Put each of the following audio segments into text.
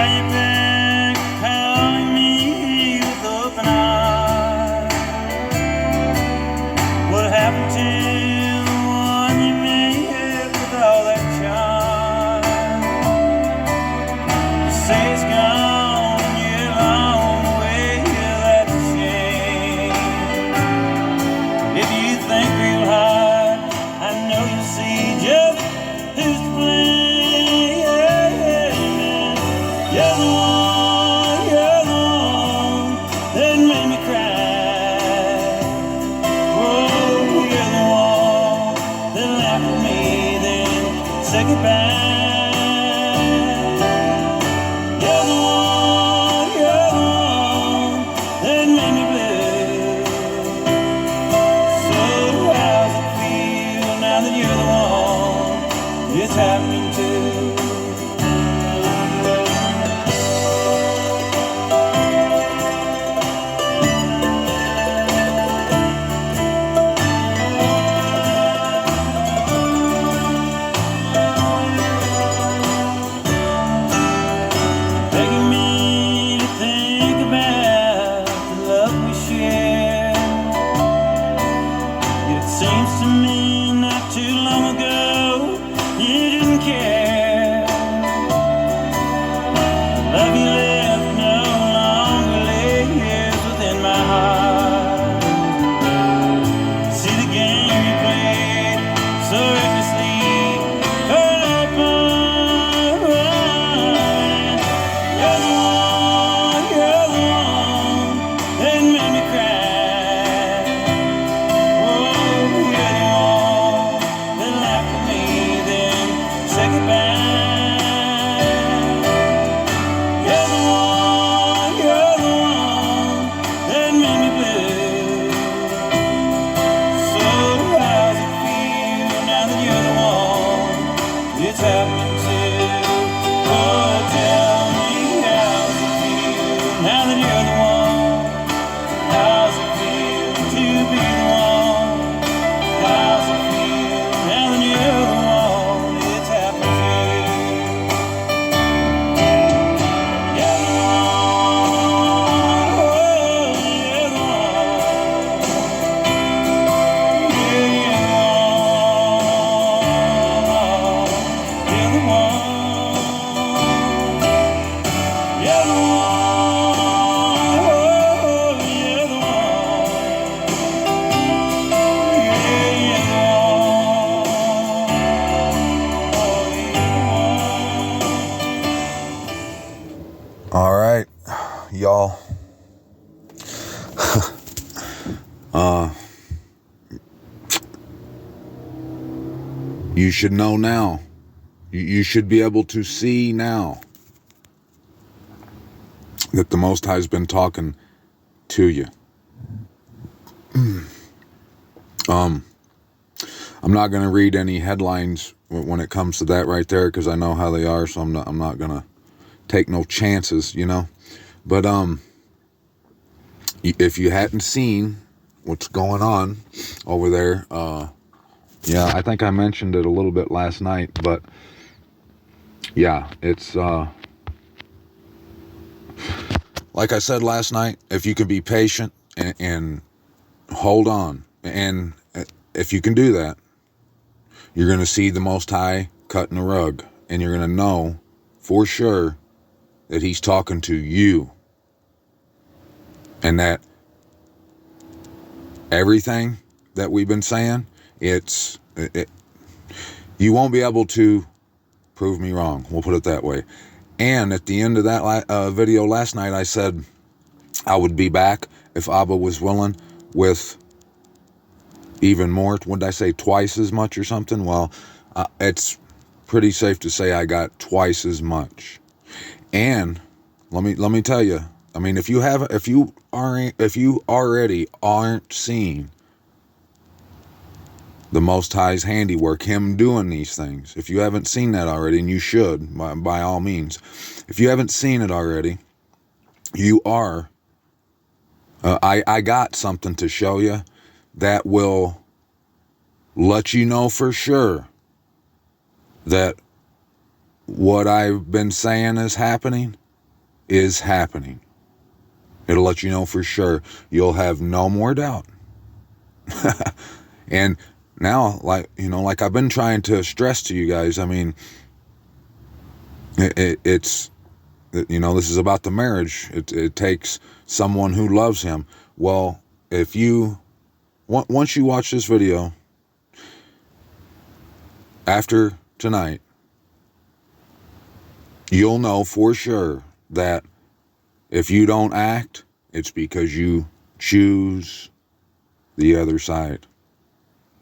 you back, calling me with open eyes? What happened to the one you made with all that charm? You say it's gone, you're a long way, that's a shame. If you think real hard, I know you'll see just who's to blame. You're the one that made me cry. Oh, you're the one that laughed at me, then said goodbye. You're the one that made me blue. So how's it feel now that you're the one it's happening to? Begging me to think about the love we share. It seems to me not too long ago you didn't care. The love you left no longer lives within my heart. See the game you played so recklessly, caught up on. You're the one that made me cry. Oh, you're the one that laughed at me, then said goodbye. You're the one that made me blue. So how's it feel now that you're the one it's happening to? Oh, tell me how's it feel now that you're the one? How's it feel to be the one? How's it feel now that you're the one it's happening to? You're the one, oh, you're the one. You're the one. You're the one. You're the one, oh, you're the one. Yeah, you're the one. Oh, you're the one. All right, y'all. You should know now. You should be able to see now that the Most High's been talking to you. I'm not going to read any headlines when it comes to that right there, because I know how they are, so I'm not going to take no chances, you know. But if you hadn't seen what's going on over there, yeah, I think I mentioned it a little bit last night, but yeah, it's like I said last night, if you can be patient and hold on, and if you can do that, you're going to see the Most High cutting the rug, and you're going to know for sure that he's talking to you, and that everything that we've been saying, you won't be able to prove me wrong. We'll put it that way. And at the end of that video last night, I said I would be back if Abba was willing with even more. What did I say? Twice as much or something? Well, it's pretty safe to say I got twice as much. And let me tell you. I mean, if you already aren't seeing the Most High's handiwork, him doing these things, if you haven't seen that already, and you should, by all means, if you haven't seen it already, you are. I got something to show you that will let you know for sure that what I've been saying is happening, is happening. It'll let you know for sure. You'll have no more doubt. And now, like I've been trying to stress to you guys, I mean, it's, this is about the marriage. It takes someone who loves him. Well, if you, once you watch this video, after tonight, you'll know for sure that if you don't act, it's because you choose the other side.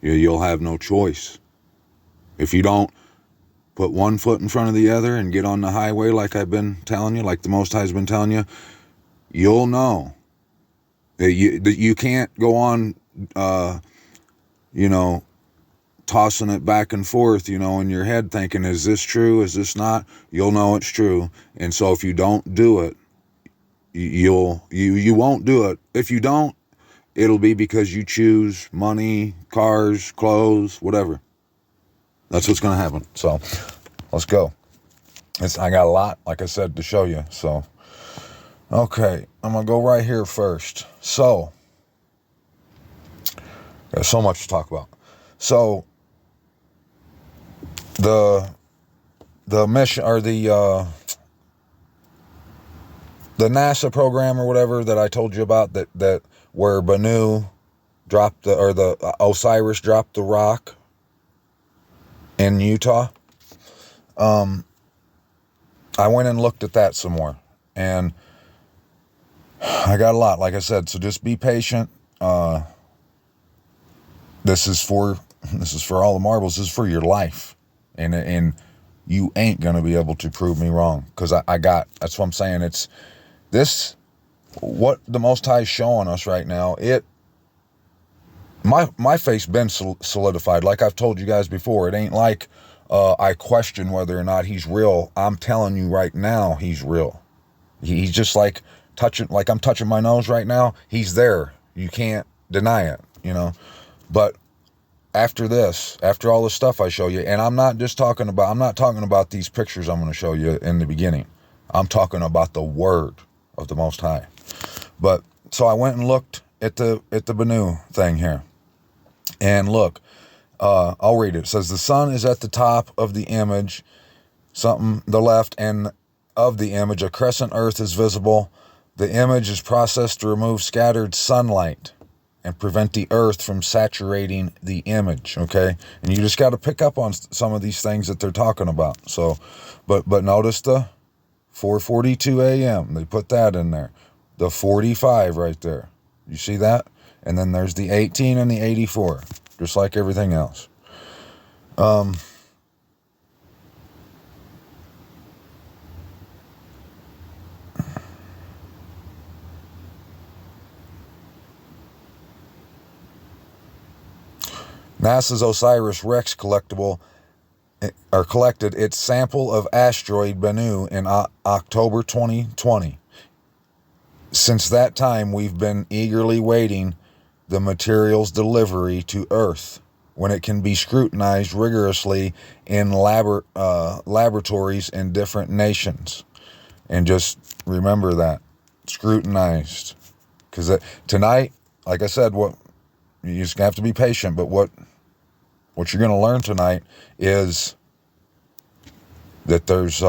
You'll have no choice. If you don't put one foot in front of the other and get on the highway like I've been telling you, like the Most High's been telling you, you'll know that you can't go on, tossing it back and forth, in your head thinking, is this true? Is this not? You'll know it's true. And so if you don't do it, you won't do it. If you don't, it'll be because you choose money, cars, clothes, whatever. That's what's going to happen. So let's go. I got a lot, like I said, to show you. So, okay, I'm going to go right here first. So, there's so much to talk about. So, the mission, or the NASA program or whatever that I told you about, that where Bennu dropped the Osiris dropped the rock in Utah. I went and looked at that some more, and I got a lot, like I said, so just be patient. This is for all the marbles. This is for your life, and you ain't gonna be able to prove me wrong, because that's what I'm saying. It's this, what the Most High is showing us right now. My faith's been solidified, like I've told you guys before. It ain't like I question whether or not he's real. I'm telling you right now, he's real. He's just like I'm touching my nose right now. He's there. You can't deny it, But after all this stuff I show you, and I'm not talking about these pictures I'm going to show you in the beginning. I'm talking about the word of the Most High. But so I went and looked at the Bennu thing here. And look, I'll read it. It says, the sun is at the top of the image, the left, and of the image, a crescent earth is visible. The image is processed to remove scattered sunlight and prevent the earth from saturating the image, okay? And you just got to pick up on some of these things that they're talking about. So, but notice the 4:42 a.m. They put that in there. The 45 right there. You see that? And then there's the 18 and the 84, just like everything else. NASA's OSIRIS-REx collected its sample of asteroid Bennu in October 2020. Since that time, we've been eagerly waiting the material's delivery to Earth, when it can be scrutinized rigorously in laboratories in different nations. And just remember that, scrutinized. Because tonight, like I said, you just have to be patient, but what you're going to learn tonight is that there's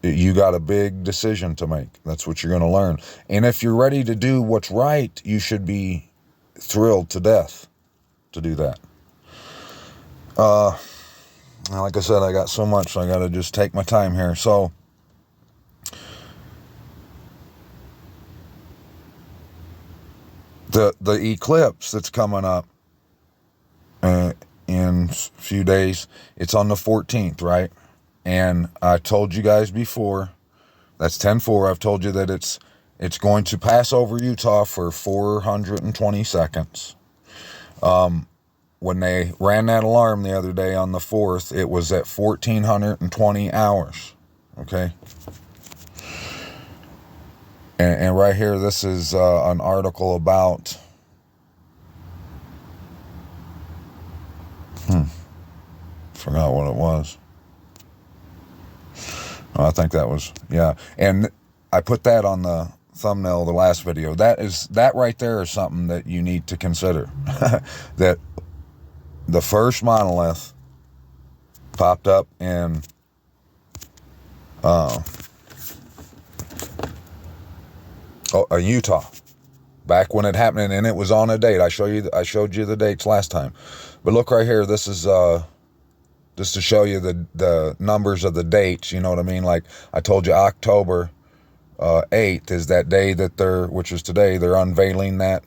you got a big decision to make. That's what you're going to learn. And if you're ready to do what's right, you should be thrilled to death to do that. Like I said, I got so much, so I got to just take my time here. So, the eclipse that's coming up in a few days, it's on the 14th, right? And I told you guys before, that's 10-4, I've told you that it's going to pass over Utah for 420 seconds. When they ran that alarm the other day on the 4th, it was at 1,420 hours, okay? And right here, this is an article about... Forgot what it was. I think that was, yeah. And I put that on the thumbnail of the last video. That right there is something that you need to consider. That the first monolith popped up in Utah back when it happened, and it was on a date. I showed you the dates last time. But look right here. This is just to show you the numbers of the dates. You know what I mean? Like I told you, October 8th is that day that which is today, they're unveiling that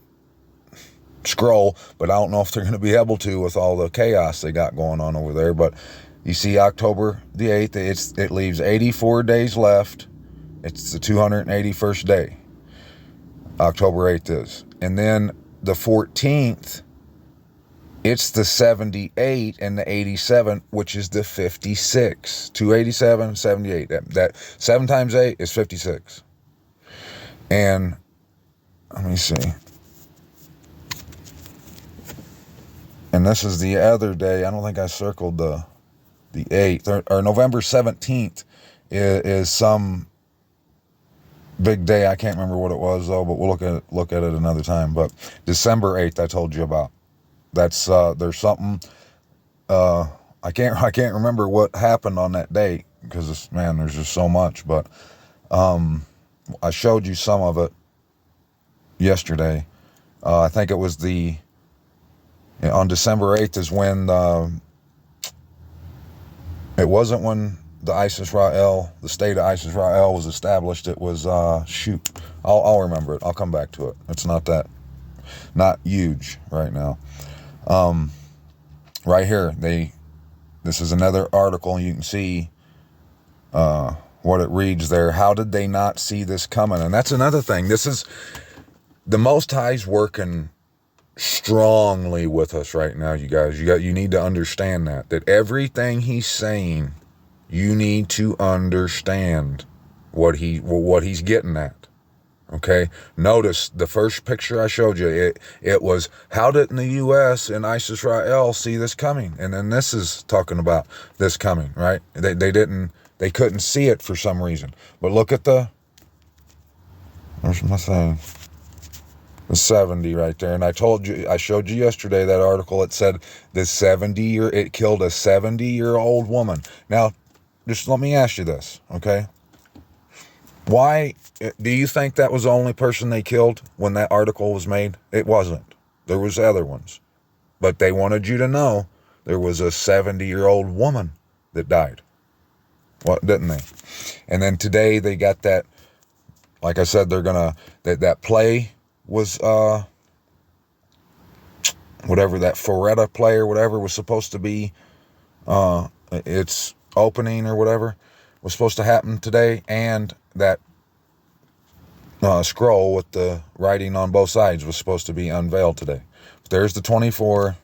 scroll, but I don't know if they're going to be able to with all the chaos they got going on over there. But you see October the 8th, it leaves 84 days left. It's the 281st day. October 8th is. And then the 14th, it's the 78 and the 87, which is the 56. 287, 78. That 7 times 8 is 56. And let me see. And this is the other day. I don't think I circled the 8th. Or November 17th is some big day. I can't remember what it was though, but we'll look at it another time. But December 8th I told you about. That's there's something I can't remember what happened on that date because there's just so much. But I showed you some of it yesterday. I think it was on December 8th is when it wasn't when the Isis Ra'el, the state of Isis Ra'el was established. It was I'll remember it. I'll come back to it. It's not huge right now. Right here, this is another article. You can see what it reads there. How did they not see this coming? And that's another thing. This is the Most High's working strongly with us right now, you guys. You need to understand that everything he's saying, you need to understand what he's getting at. Okay, notice the first picture I showed you, it was, how didn't the U.S. and Isis Ra'el see this coming? And then this is talking about this coming, right? They couldn't see it for some reason. But look at where's my thing? The 70 right there. And I showed you yesterday that article. It said it killed a 70-year-old woman. Now, just let me ask you this, okay? Why do you think that was the only person they killed when that article was made? It wasn't. There was other ones. But they wanted you to know there was a 70-year-old woman that died. What, didn't they? And then today they got that, like I said, they're going to, that play was, whatever, that Foretta play or whatever was supposed to be, its opening or whatever was supposed to happen today, and that scroll with the writing on both sides was supposed to be unveiled today. But there's the 24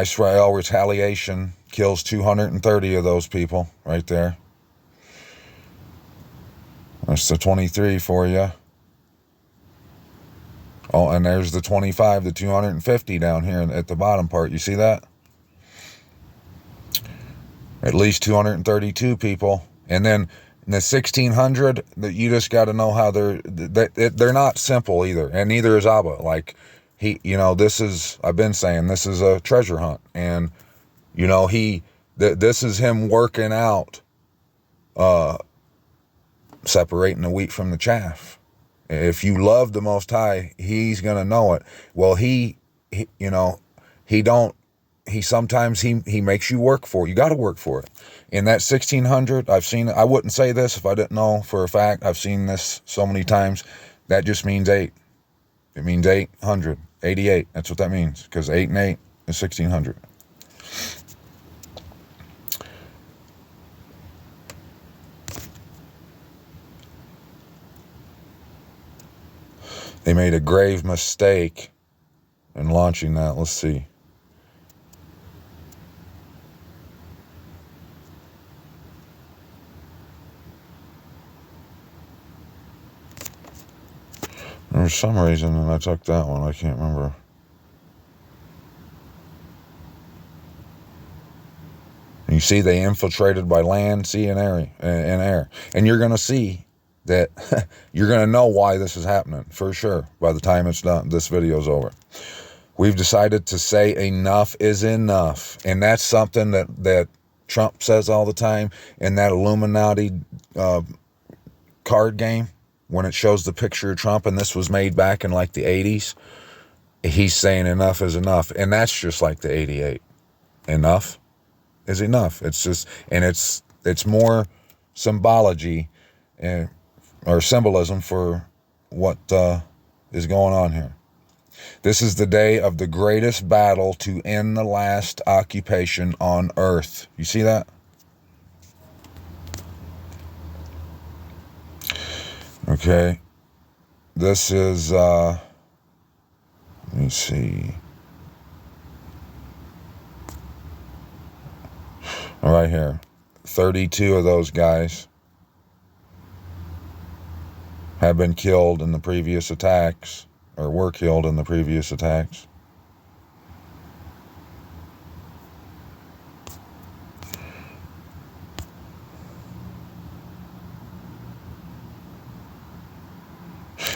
Israel retaliation kills 230 of those people right there. That's the 23 for you. Oh, and there's the 25, the 250 down here at the bottom part. You see that? At least 232 people. And then in the 1600, that you just got to know how they're not simple either. And neither is Abba. Like, I've been saying, this is a treasure hunt. And, this is him working out, separating the wheat from the chaff. If you love the Most High, he's going to know it. Well, sometimes he makes you work for it. You got to work for it. In that 1600, I've seen it. I wouldn't say this if I didn't know for a fact. I've seen this so many times. That just means 8. It means 800, 88. That's what that means, because 8 and 8 is 1600. They made a grave mistake in launching that. Let's see. There's some reason that I took that one. I can't remember. You see they infiltrated by land, sea, and air. And you're going to see that you're going to know why this is happening for sure by the time it's done. This video's over. We've decided to say enough is enough. And that's something that Trump says all the time in that Illuminati card game when it shows the picture of Trump, and this was made back in like the 80s. He's saying enough is enough. And that's just like the 88. Enough is enough. It's just, and it's more symbology and or symbolism for what is going on here. This is the day of the greatest battle to end the last occupation on earth. You see that? Okay. This is, let me see. Right here. 32 of those guys have been killed in the previous attacks, or were killed in the previous attacks.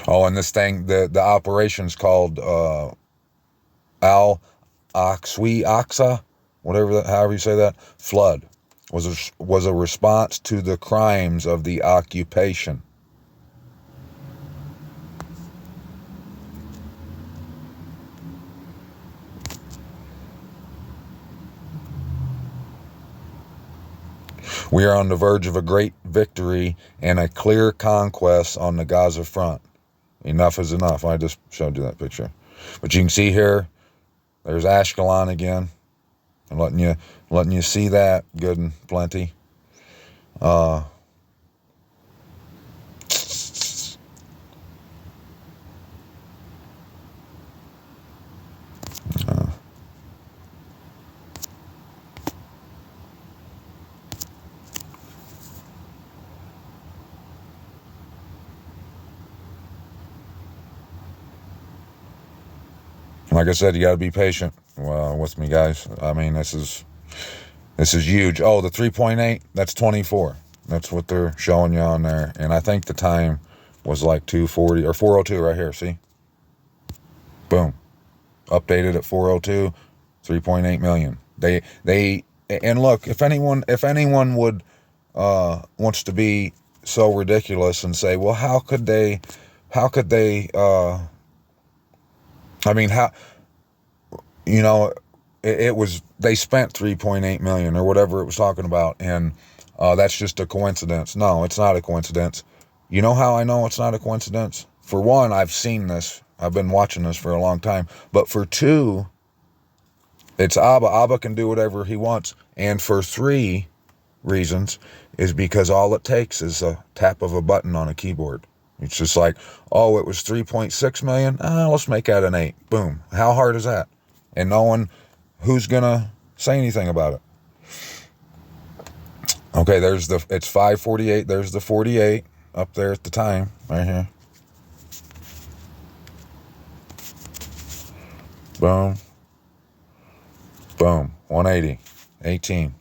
Oh, and this thing, the operation's called Al-Aqsa, whatever, however you say that, flood, was a response to the crimes of the occupation. We are on the verge of a great victory and a clear conquest on the Gaza front. Enough is enough. I just showed you that picture. But you can see here, there's Ashkelon again. I'm letting you see that good and plenty. Like I said, you got to be patient with me, guys. I mean, this is huge. Oh, the 3.8, that's 24. That's what they're showing you on there. And I think the time was like 2:40 or 4:02 right here. See? Boom. Updated at 4:02, 3.8 million. They and look, if anyone would wants to be so ridiculous and say, well, how could they I mean, how, you know, it was, they spent 3.8 million or whatever it was talking about, and that's just a coincidence. No, it's not a coincidence. You know how I know it's not a coincidence? For one, I've seen this. I've been watching this for a long time. But for two, it's Abba. Abba can do whatever he wants. And for three reasons is because all it takes is a tap of a button on a keyboard. It's just like, oh, it was 3.6 million. Let's make that an 8. Boom. How hard is that? And no one who's going to say anything about it. Okay, it's 5:48. There's the 48 up there at the time, right here. Boom. Boom. 180. 18.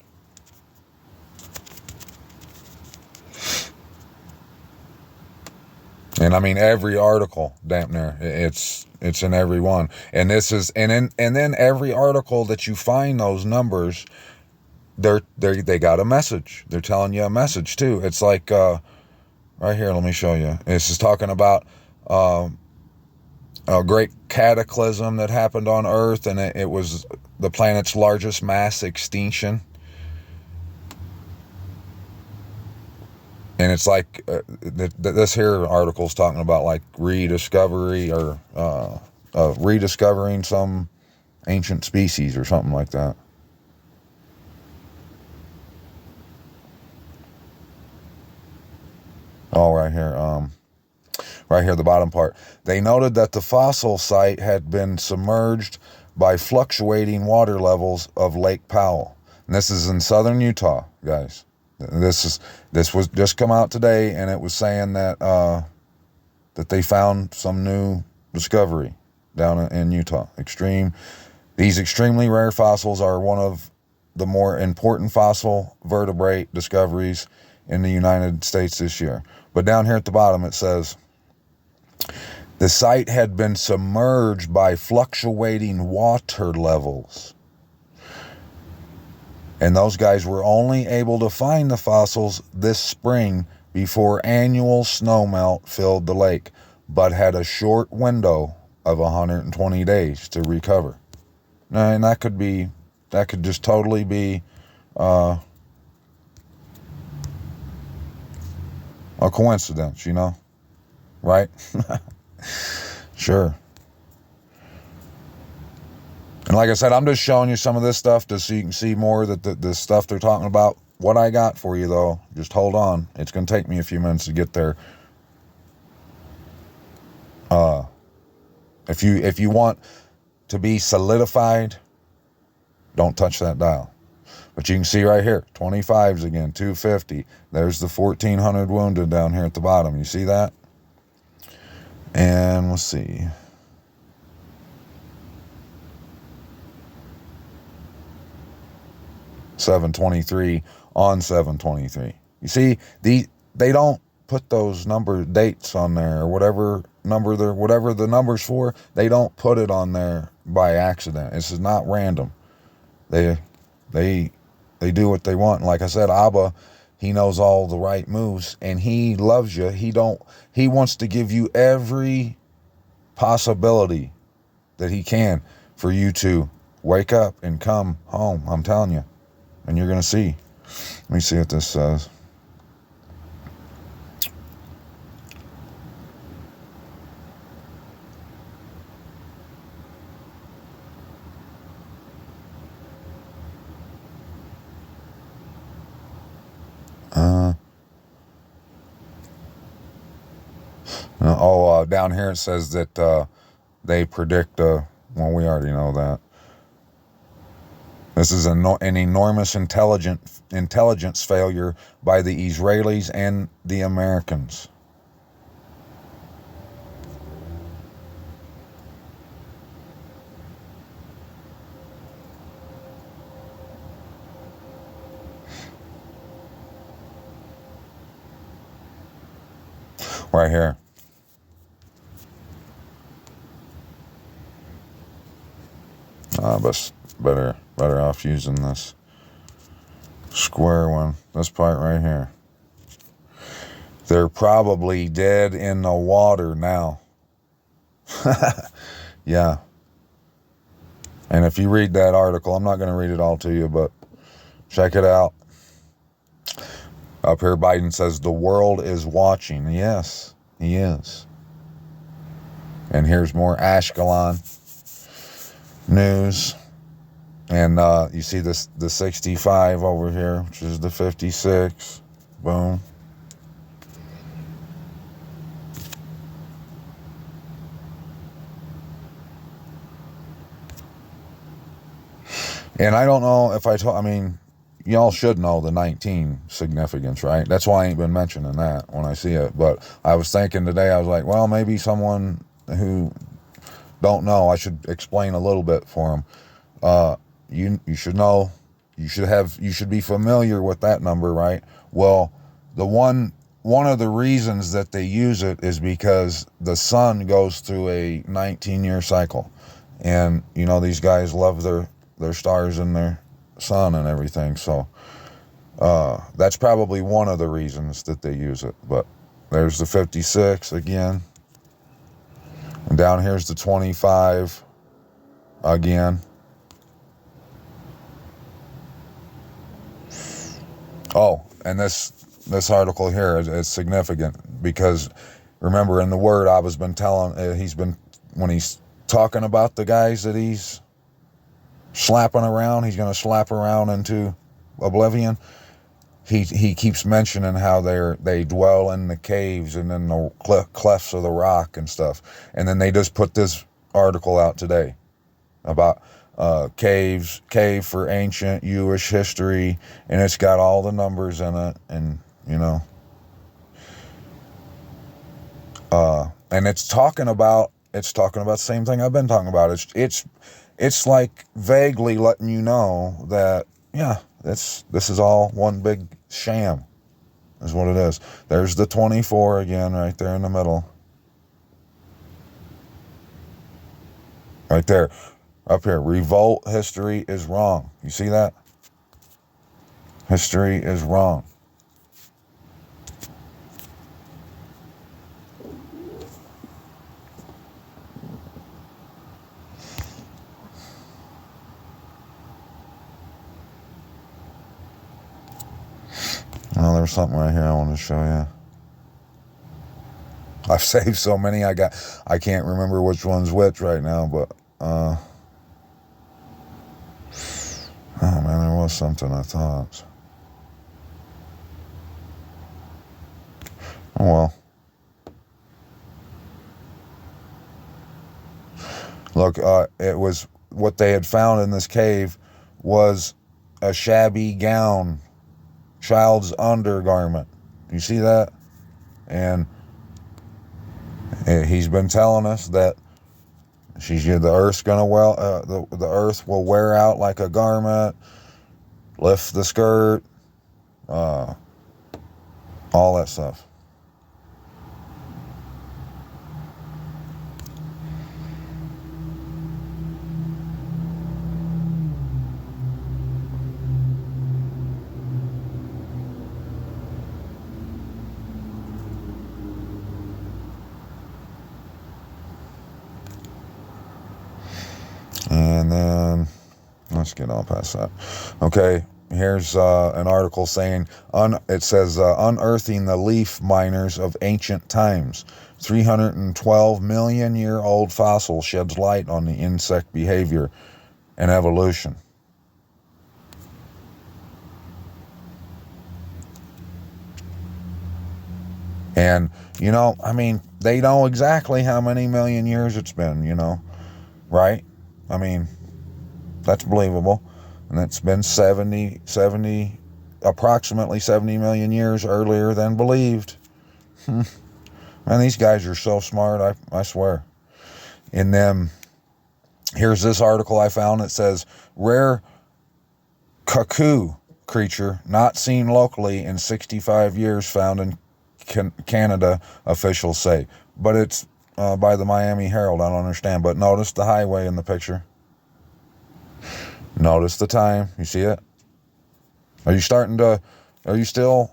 And I mean, every article, damn near, it's in every one. And this is, and then every article that you find those numbers, they got a message. They're telling you a message too. It's like, right here, let me show you. This is talking about a great cataclysm that happened on Earth, and it was the planet's largest mass extinction. And it's like, this here article is talking about like rediscovery or rediscovering some ancient species or something like that. Oh, right here, the bottom part. They noted that the fossil site had been submerged by fluctuating water levels of Lake Powell. And this is in southern Utah, guys. This was just come out today, and it was saying that that they found some new discovery down in Utah. These extremely rare fossils are one of the more important fossil vertebrate discoveries in the United States this year. But down here at the bottom it says, the site had been submerged by fluctuating water levels. And those guys were only able to find the fossils this spring before annual snowmelt filled the lake, but had a short window of 120 days to recover. And that could just totally be a coincidence, you know? Right? Sure. And like I said, I'm just showing you some of this stuff just so you can see more that the stuff they're talking about. What I got for you, though, just hold on. It's going to take me a few minutes to get there. If you want to be solidified, don't touch that dial. But you can see right here, 25s again, 250. There's the 1,400 wounded down here at the bottom. You see that? And we'll see. .723 on 723. You see, they don't put those number dates on there, or whatever the number's for. They don't put it on there by accident. This is not random. They do what they want. And like I said, Abba, he knows all the right moves, and he loves you. He wants to give you every possibility that he can for you to wake up and come home. I'm telling you. And you're going to see. Let me see what this says. Down here it says that they predict, well, we already know that. This is an enormous intelligence failure by the Israelis and the Americans. Right here. But better off using this square one. This part right here. They're probably dead in the water now. Yeah. And if you read that article, I'm not going to read it all to you, but check it out. Up here, Biden says the world is watching. Yes, he is. And here's more Ashkelon news. And you see this, the 65 over here, which is the 56. Boom. And I don't know if I mean, y'all should know the 19 significance, right? That's why I ain't been mentioning that when I see it. But I was thinking today, I was like, well, maybe someone who don't know, I should explain a little bit for them. You should know, you should be familiar with that number, right? Well, one of the reasons that they use it is because the sun goes through a 19-year cycle. And, you know, these guys love their stars and their sun and everything. So that's probably one of the reasons that they use it. But there's the 56 again. And down here's the 25 again. Oh, and this article here is significant because remember in the Word Abba's been telling, when he's talking about the guys that he's slapping around, he's going to slap around into oblivion. He keeps mentioning how they dwell in the caves and in the clefts of the rock and stuff. And then they just put this article out today about cave for ancient Jewish history, and it's got all the numbers in it, and you know, and it's talking about the same thing I've been talking about. It's like vaguely letting you know that yeah, this is all one big sham, is what it is. There's the 24 again, right there in the middle. Right there, up here. Revolt history is wrong. You see that? History is wrong. Oh, there's something right here I want to show you. I've saved so many I can't remember which one's which right now, but oh man, there was something I thought. Oh well. Look, it was what they had found in this cave was a shabby gown, child's undergarment. You see that? And he's been telling us that the earth's gonna the earth will wear out like a garment, lift the skirt, all that stuff. And then let's get on past that. Okay, here's an article saying it says unearthing the leaf miners of ancient times. 312 million year old fossil sheds light on the insect behavior and evolution. And you know, I mean, they know exactly how many million years it's been, you know, right? I mean, that's believable. And it's been approximately 70 million years earlier than believed. Man, these guys are so smart, I swear. And then, here's this article I found that says, rare cuckoo creature not seen locally in 65 years found in Canada, officials say. But it's by the Miami Herald. I don't understand. But notice the highway in the picture. Notice the time. You see it? Are you still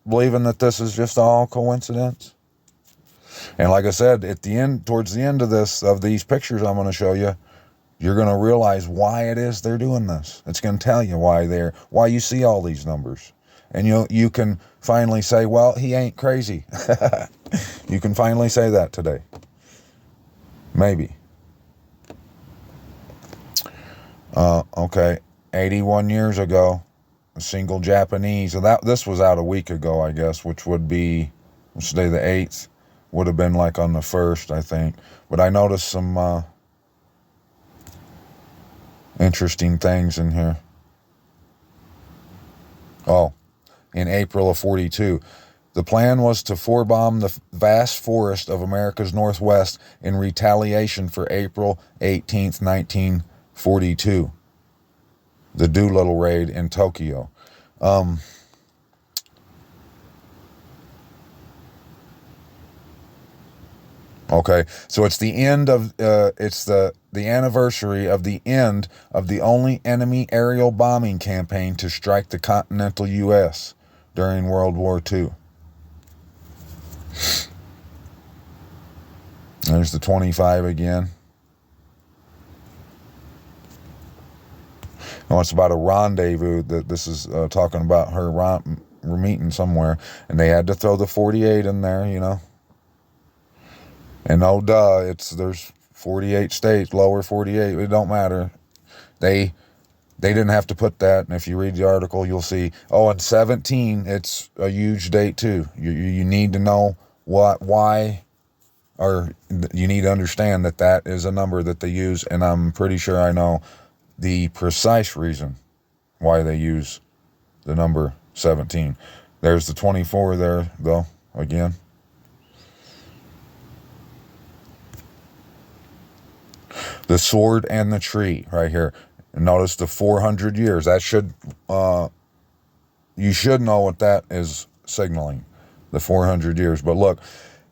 believing that this is just all coincidence? And like I said, towards the end of these pictures I'm going to show you, you're going to realize why it is they're doing this. It's going to tell you why you see all these numbers. And you can finally say, well, he ain't crazy. You can finally say that today. Maybe. Okay. 81 years ago, a single Japanese, this was out a week ago, I guess, which would be, let's say the 8th, would have been like on the 1st, I think. But I noticed some interesting things in here. Oh, in April of 42. The plan was to bomb the vast forest of America's Northwest in retaliation for April 18th, 1942. The Doolittle raid in Tokyo. Okay, so it's the end of it's the anniversary of the end of the only enemy aerial bombing campaign to strike the continental U.S. during World War II. There's the 25 again. Oh, it's about a rendezvous that this is talking about her meeting somewhere, and they had to throw the 48 in there, you know. And oh duh, there's 48 states, lower 48. It don't matter. They didn't have to put that. And if you read the article, you'll see. Oh, and 17, it's a huge date too. You need to know why, or you need to understand that is a number that they use. And I'm pretty sure I know the precise reason why they use the number 17. There's the 24 there, though, again. The sword and the tree, right here. And notice the 400 years. That should, you should know what that is signaling, the 400 years. But look,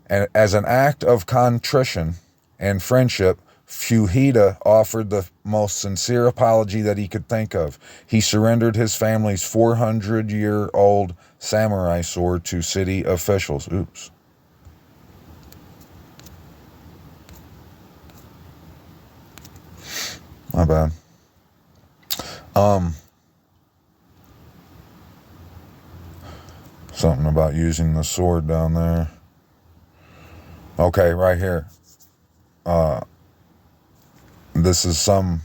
and as an act of contrition and friendship, Fujita offered the most sincere apology that he could think of. He surrendered his family's 400-year-old samurai sword to city officials. Oops. My bad. Something about using the sword down there. Okay, right here. This is some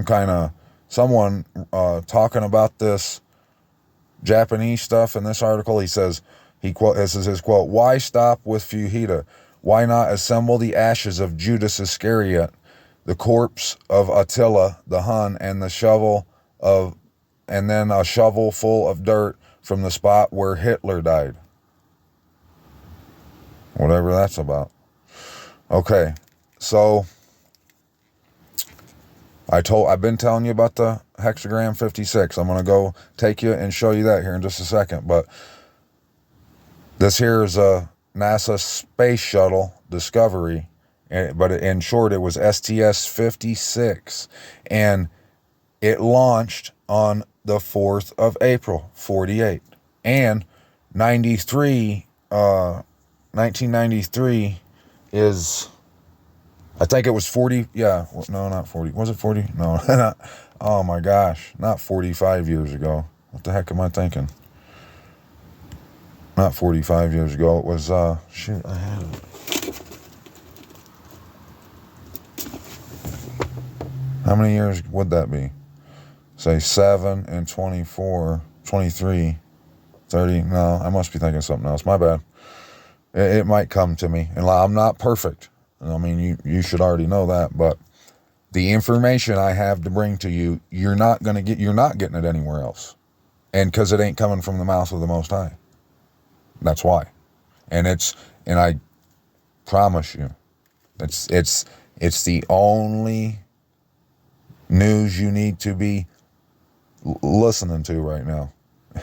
kind of someone talking about this Japanese stuff in this article. He says, this is his quote, "Why stop with Fujita? Why not assemble the ashes of Judas Iscariot, the corpse of Attila the Hun, and then a shovel full of dirt from the spot where Hitler died?" Whatever that's about. Okay, so I've been telling you about the Hexagram 56. I'm going to go take you and show you that here in just a second. But this here is a NASA Space Shuttle Discovery. But in short, it was STS-56. And it launched on the 4th of April, 48. And 1993 is... I think it was 40, yeah, no, not 40. Was it 40? No, not, oh my gosh, not 45 years ago. What the heck am I thinking? Not 45 years ago. It was, shoot, I had it. How many years would that be? Say 7 and 24, 23, 30. No, I must be thinking something else. My bad. It might come to me. And I'm not perfect. I mean, you should already know that, but the information I have to bring to you, you're not getting it anywhere else. And because it ain't coming from the mouth of the Most High. That's why. And I promise you, it's the only news you need to be listening to right now.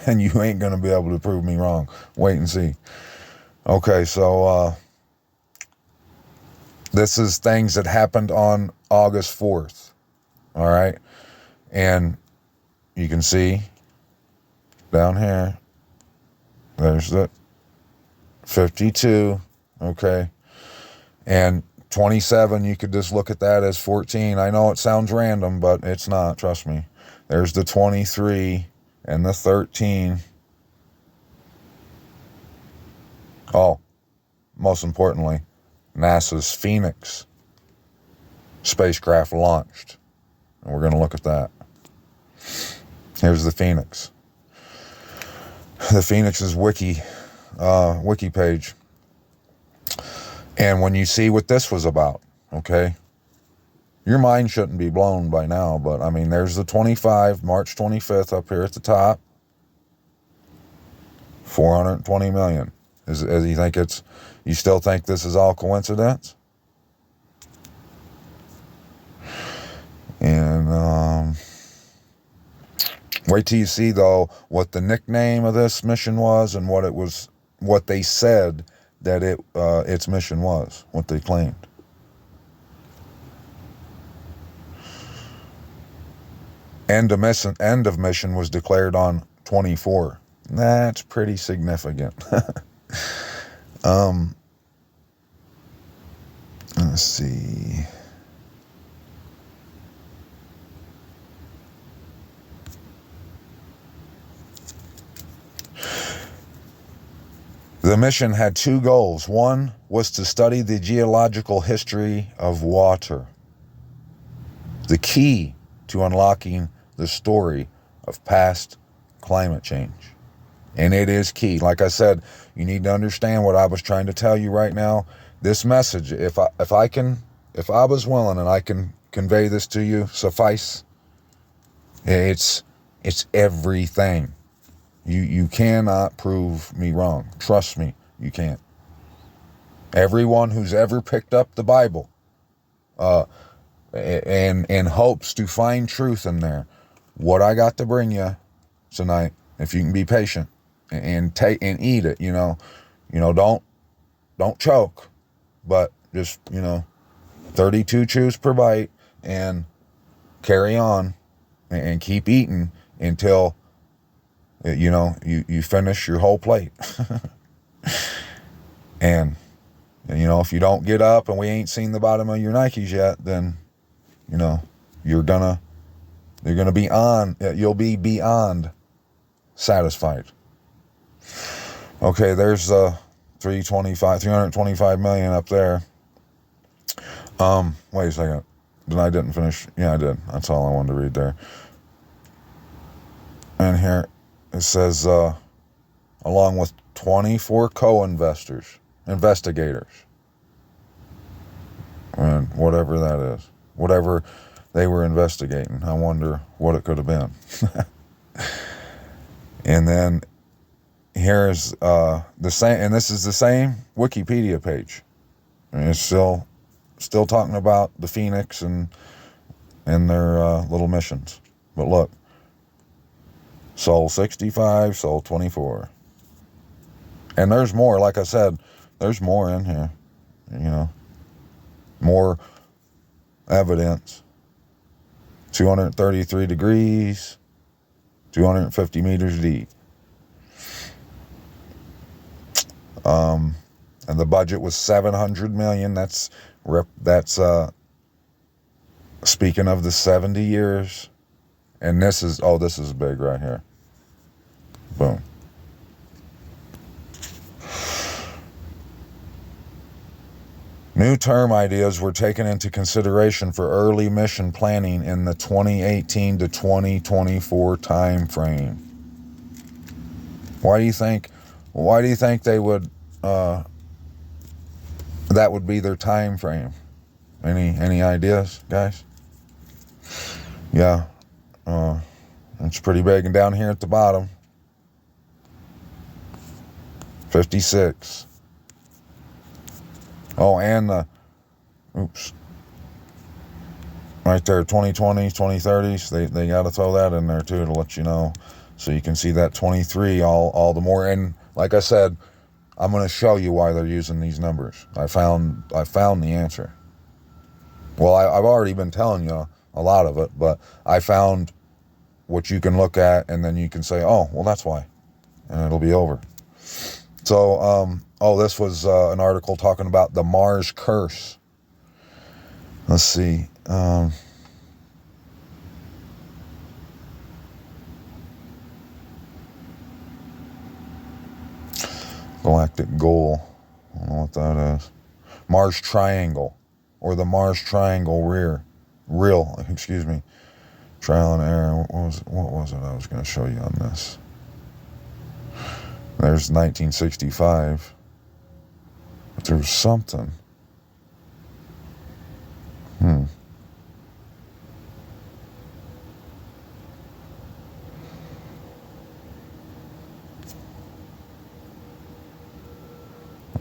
And you ain't going to be able to prove me wrong. Wait and see. Okay, so, this is things that happened on August 4th, all right? And you can see down here, there's the 52, okay? And 27, you could just look at that as 14. I know it sounds random, but it's not, trust me. There's the 23 and the 13. Oh, most importantly, NASA's Phoenix spacecraft launched. And we're going to look at that. Here's the Phoenix. The Phoenix's wiki page. And when you see what this was about, okay, your mind shouldn't be blown by now, but I mean, there's the 25, March 25th up here at the top. 420 million. You still think this is all coincidence? And wait till you see though what the nickname of this mission was and what they said that its mission was, what they claimed. End of mission was declared on 24. That's pretty significant. Let's see. The mission had two goals. One was to study the geological history of water, the key to unlocking the story of past climate change. And it is key. Like I said, you need to understand what I was trying to tell you right now. This message, if I was willing and I can convey this to you, suffice. It's everything. You cannot prove me wrong. Trust me, you can't. Everyone who's ever picked up the Bible, and in hopes to find truth in there. What I got to bring you tonight, if you can be patient and take and eat it, don't choke, but just 32 chews per bite and carry on and keep eating until you finish your whole plate. And if you don't get up and we ain't seen the bottom of your Nikes yet, then you're gonna be you'll be beyond satisfied. Okay, there's 325 million up there. Wait a second. Then I didn't finish. Yeah, I did. That's all I wanted to read there. And here it says, along with 24 investigators, and whatever that is, whatever they were investigating. I wonder what it could have been. And then here's the same, and this is the same Wikipedia page. And it's still talking about the Phoenix and their little missions. But look, Sol 65, Sol 24. And there's more, like I said, there's more in here, more evidence. 233 degrees, 250 meters deep. And the budget was 700 million. That's speaking of the 70 years. And this is big right here. Boom. New term ideas were taken into consideration for early mission planning in the 2018 to 2024 time frame. Why do you think they would that would be their time frame? Any ideas, guys? Yeah. It's pretty big. And down here at the bottom, 56. Oh, and right there, 2020s, 2030s. They got to throw that in there too to let you know, so you can see that 23 all the more. And like I said, I'm going to show you why they're using these numbers. I found the answer. Well, I've already been telling you a lot of it, but I found what you can look at, and then you can say, oh, well, that's why, and it'll be over. So, this was an article talking about the Mars curse. Let's see. Galactic goal. I don't know what that is. Mars triangle, or the Mars triangle real. Excuse me. Trial and error. What was it I was going to show you on this? There's 1965. But there was something.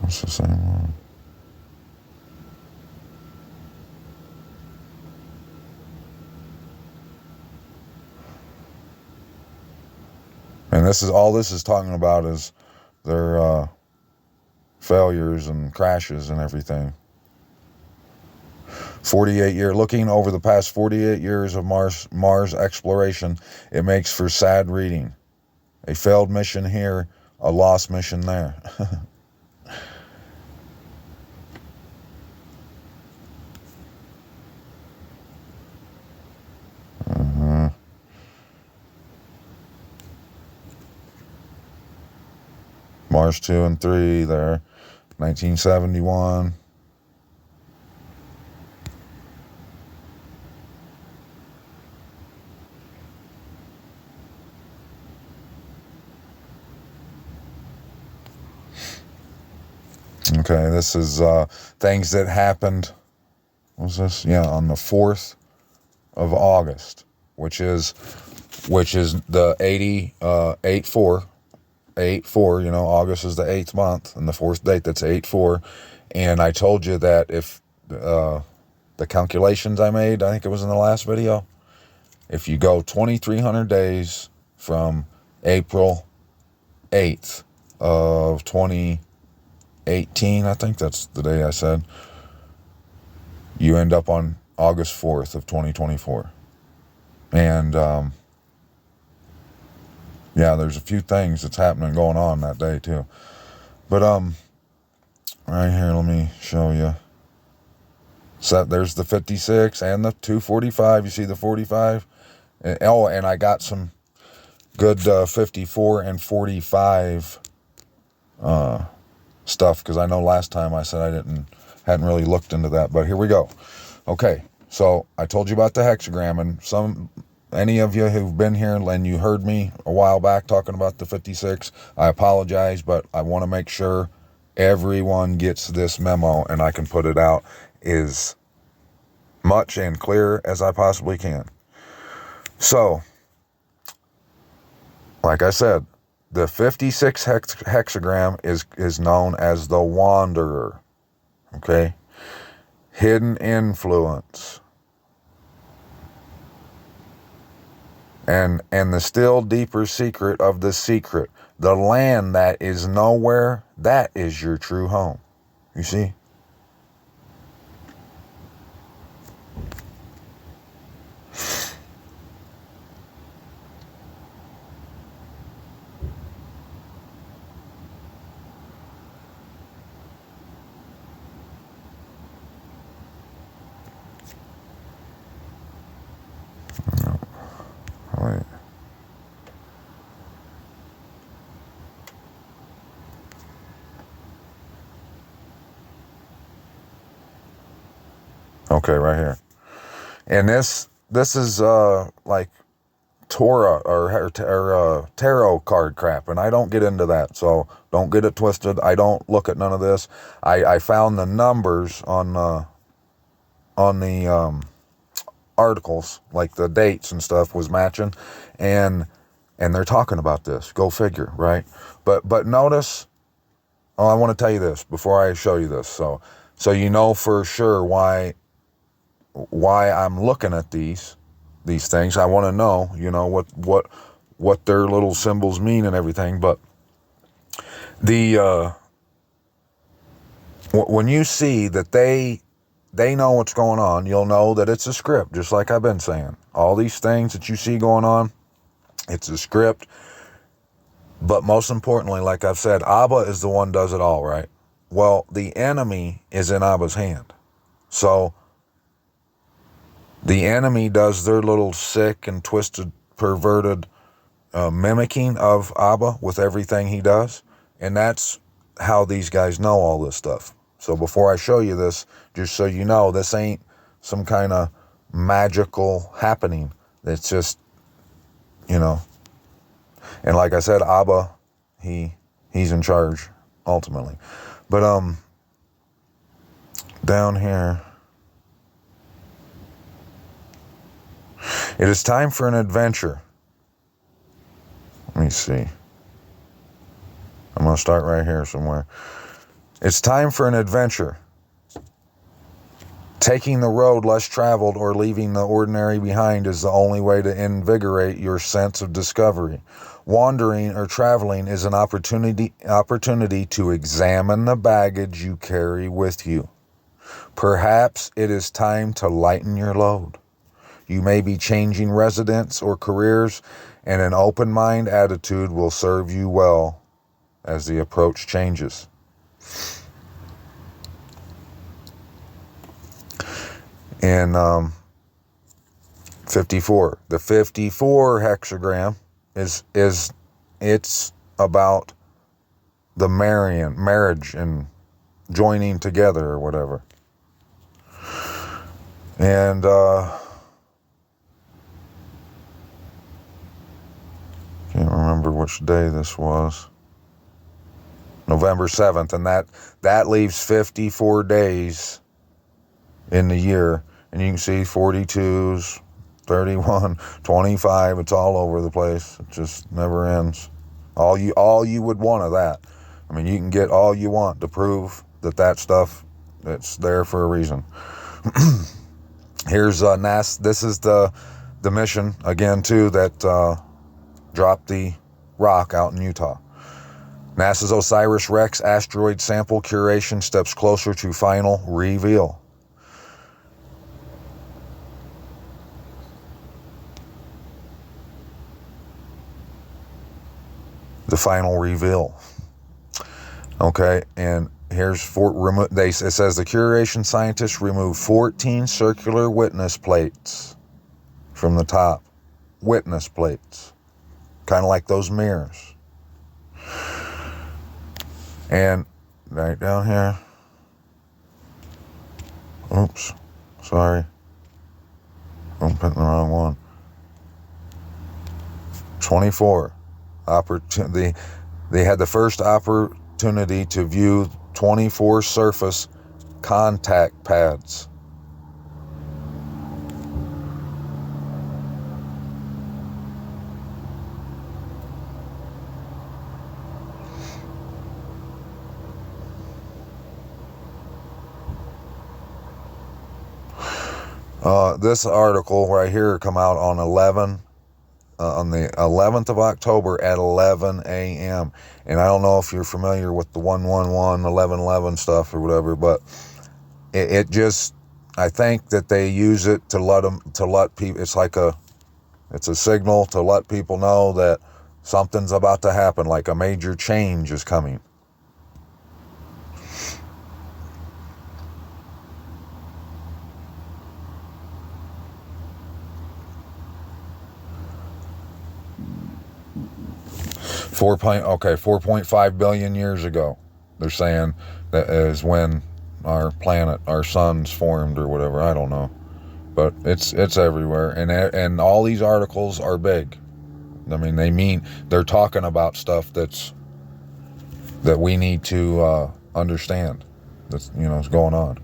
That's the same one. And this is talking about is their failures and crashes and everything. looking over the past 48 years of Mars exploration, it makes for sad reading. A failed mission here, a lost mission there. Mars 2 and 3 there, 1971. Okay, this is things that happened. What was this? Yeah, on the 4th of August, which is the 8/4. 8/4, August is the 8th month, and the 4th date, that's 8/4. And I told you that if the calculations I made, I think it was in the last video. If you go 2,300 days from April 8th of 2018, I think that's the day I said, you end up on August 4th of 2024. And, yeah, there's a few things that's happening going on that day too. But, right here, let me show you. So there's the 56 and the 245. You see the 45? And I got some good 54 and 45 stuff, because I know last time I said I hadn't really looked into that, but here we go. Okay, so I told you about the hexagram, and any of you who've been here and you heard me a while back talking about the 56, I apologize, but I want to make sure everyone gets this memo and I can put it out as much and clear as I possibly can. So, like I said, the 56 hexagram is known as the Wanderer, okay? Hidden influence. And the still deeper secret of the secret. The land that is nowhere, that is your true home. You see? Wait. Okay, right here. And this is like Torah or tarot card crap, and I don't get into that, so don't get it twisted. I don't look at none of this. I found the numbers on the articles, like the dates and stuff was matching, and they're talking about this. Go figure, right? But notice, I want to tell you this before I show you this, so you know for sure why I'm looking at these things. I want to know, you know, what their little symbols mean and everything. But when you see that they know what's going on, you'll know that it's a script, just like I've been saying. All these things that you see going on, it's a script. But most importantly, like I've said, Abba is the one does it all, right? Well, the enemy is in Abba's hand. So the enemy does their little sick and twisted, perverted mimicking of Abba with everything he does. And that's how these guys know all this stuff. So before I show you this, just so you know, this ain't some kind of magical happening. It's just, you know. And like I said, Abba, he's in charge ultimately. But down here, it is time for an adventure. Let me see. I'm going to start right here somewhere. It's time for an adventure. Taking the road less traveled or leaving the ordinary behind is the only way to invigorate your sense of discovery. Wandering or traveling is an opportunity to examine the baggage you carry with you. Perhaps it is time to lighten your load. You may be changing residence or careers, and an open mind attitude will serve you well as the approach changes. In 54, the 54 hexagram it's about the marriage and joining together or whatever. And can't remember which day this was. November 7th, and that leaves 54 days in the year. And you can see 42s, 31, 25, it's all over the place. It just never ends. All you would want of that. I mean, you can get all you want to prove that stuff, it's there for a reason. Here's NASA. This is the mission again too that dropped the rock out in Utah. NASA's OSIRIS-REx asteroid sample curation steps closer to final reveal. The final reveal. Okay, and here's it says the curation scientists removed 14 circular witness plates from the top. Witness plates. Kind of like those mirrors. And right down here. Oops. Sorry. I'm putting the wrong one. 24. Opportunity. They had the first opportunity to view 24 surface contact pads. This article right here come out on on the 11th of October at 11 a.m. And I don't know if you're familiar with the 111, 1111 stuff or whatever, but it just, I think that they use it to let people, it's a signal to let people know that something's about to happen, like a major change is coming. Okay, 4.5 billion years ago, they're saying that is when our planet, our sun's formed or whatever. I don't know, but it's everywhere, and all these articles are big. I mean, they're talking about stuff that we need to understand. That's is going on.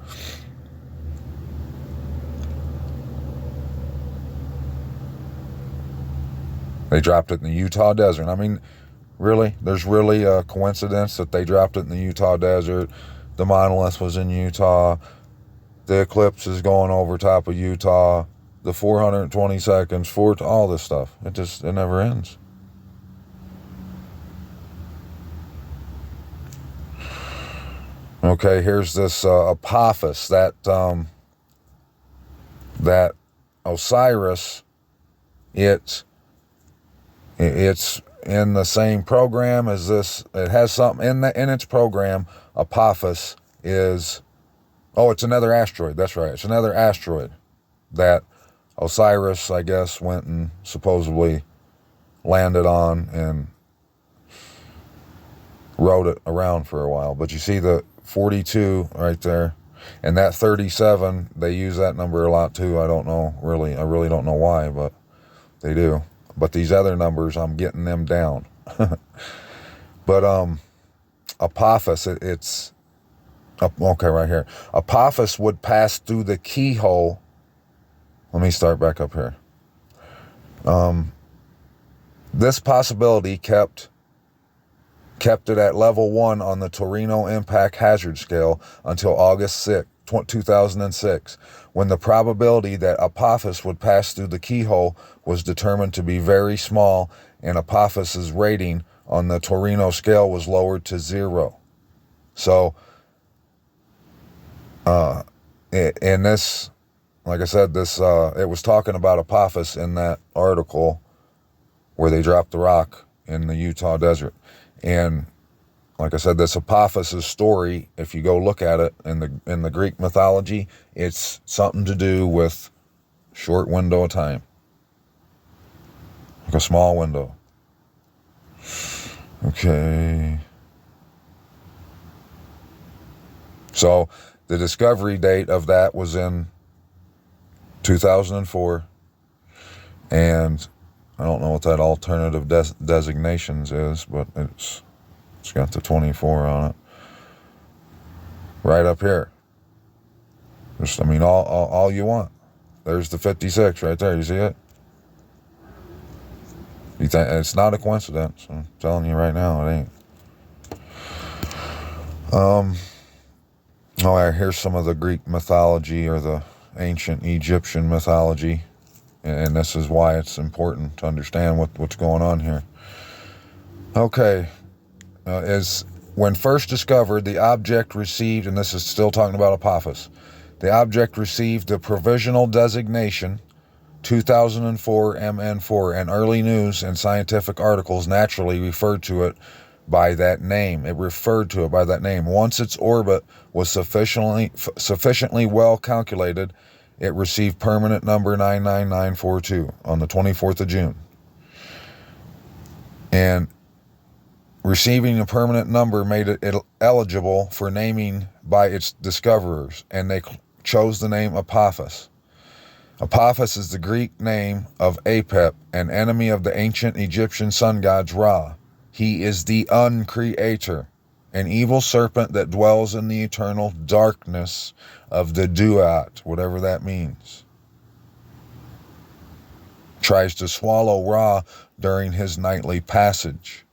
They dropped it in the Utah desert. I mean, really? There's really a coincidence that they dropped it in the Utah desert. The monolith was in Utah. The eclipse is going over top of Utah. The 420 seconds, all this stuff. It never ends. Okay, here's this Apophis, that Osiris. It's in the same program as this. It has something in its program. Apophis is, it's another asteroid. That's right. It's another asteroid that Osiris, I guess, went and supposedly landed on and rode it around for a while. But you see the 42 right there, and that 37, they use that number a lot too. I really don't know why, but they do. But these other numbers, I'm getting them down. But Apophis, it's okay right here. Apophis would pass through the keyhole. Let me start back up here. This possibility kept it at level 1 on the Torino Impact Hazard Scale until August 6, 2006, when the probability that Apophis would pass through the keyhole was determined to be very small, and Apophis's rating on the Torino scale was lowered to 0. So, in this, like I said, it was talking about Apophis in that article where they dropped the rock in the Utah desert. And like I said, this Apophis' story, if you go look at it in the Greek mythology, it's something to do with short window of time. Like a small window. Okay. So the discovery date of that was in 2004. And I don't know what that alternative designations is, but it's got the 24 on it. Right up here. Just, all you want. There's the 56 right there. You see it? You think it's not a coincidence? I'm telling you right now, it ain't. All right, here's some of the Greek mythology or the ancient Egyptian mythology, and this is why it's important to understand what's going on here. Okay, is when first discovered, the object received, and this is still talking about Apophis, the object received the provisional designation 2004 MN4, and early news and scientific articles naturally referred to it by that name. It referred to it by that name. Once its orbit was sufficiently well calculated, it received permanent number 99942 on the 24th of June. And receiving a permanent number made it eligible for naming by its discoverers, and they chose the name Apophis. Apophis is the Greek name of Apep, an enemy of the ancient Egyptian sun god Ra. He is the uncreator, an evil serpent that dwells in the eternal darkness of the Duat, whatever that means. Tries to swallow Ra during his nightly passage.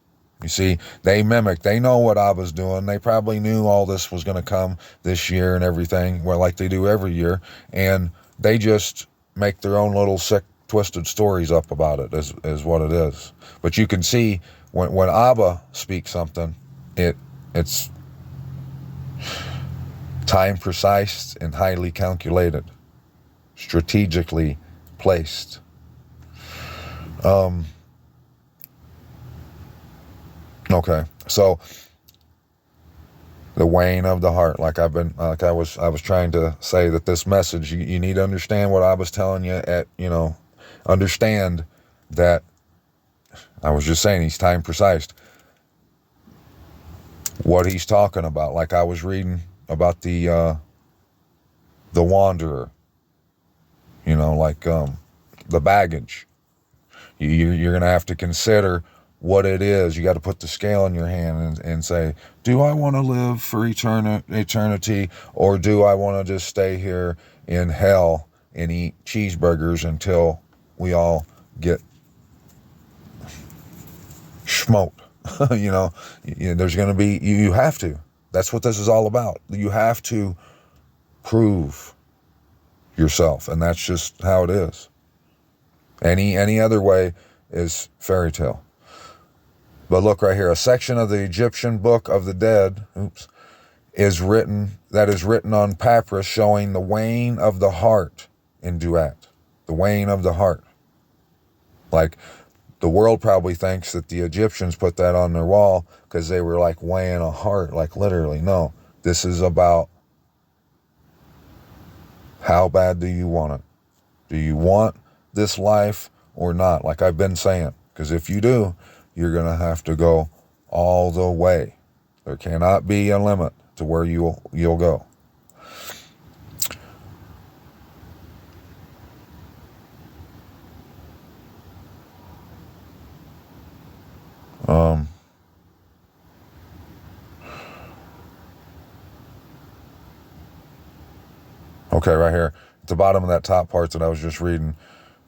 You see, they know what Abba's doing. They probably knew all this was going to come this year and everything, well, like they do every year, and they just make their own little sick, twisted stories up about it, is what it is. But you can see when Abba speaks something, it's time precise and highly calculated, strategically placed. Okay, so the weighing of the heart, like I was trying to say, that this message, you need to understand what I was telling you. Understand that I was just saying he's time precise. What he's talking about, like I was reading about the wanderer, like the baggage. You're going to have to consider what it is. You got to put the scale in your hand and say, do I want to live for eternity, or do I want to just stay here in hell and eat cheeseburgers until we all get smoked? There's going to be, you have to. That's what this is all about. You have to prove yourself, and that's just how it is. Any other way is fairy tale. But look right here, a section of the Egyptian Book of the Dead, is written on papyrus, showing the weighing of the heart in Duat. The weighing of the heart. Like, the world probably thinks that the Egyptians put that on their wall because they were like weighing a heart, like literally. No, this is about how bad do you want it? Do you want this life or not? Like I've been saying, because if you do, you're going to have to go all the way. There cannot be a limit to where you'll go. Okay, right here at the bottom of that top part that I was just reading,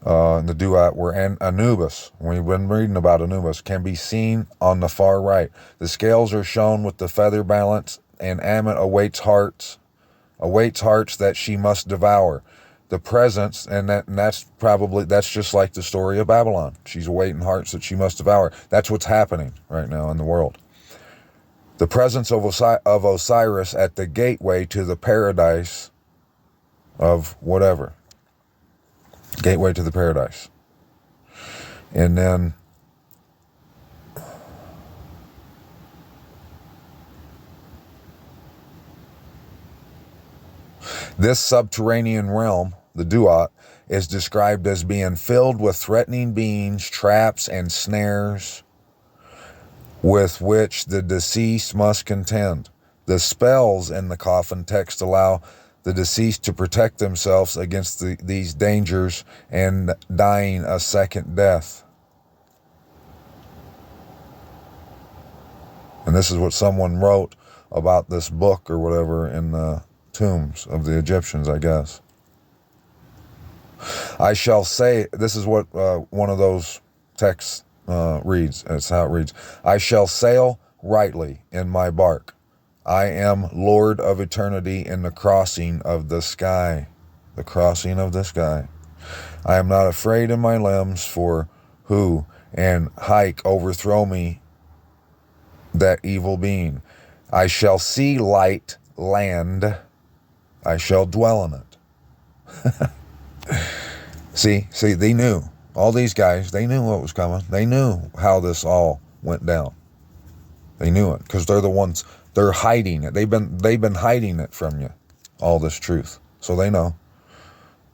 in the Duat, where Anubis, we've been reading about Anubis, can be seen on the far right. The scales are shown with the feather balance, and Ammon awaits hearts that she must devour. The presence, and that's just like the story of Babylon. She's awaiting hearts that she must devour. That's what's happening right now in the world. The presence of Osiris at the gateway to the paradise of whatever. Gateway to the paradise. And then this subterranean realm, the Duat, is described as being filled with threatening beings, traps, and snares with which the deceased must contend. The spells in the coffin text allow the deceased to protect themselves against these dangers and dying a second death. And this is what someone wrote about this book or whatever in the tombs of the Egyptians, I guess. I shall say, this is what one of those texts reads. That's how it reads. I shall sail rightly in my bark. I am Lord of eternity in the crossing of the sky. the crossing of the sky. I am not afraid in my limbs, for who and hike overthrow me, that evil being. I shall see light land, I shall dwell in it. See, they knew. All these guys, they knew what was coming. They knew how this all went down. They knew it, because they're the ones, they're hiding it. They've been hiding it from you, all this truth. So they know.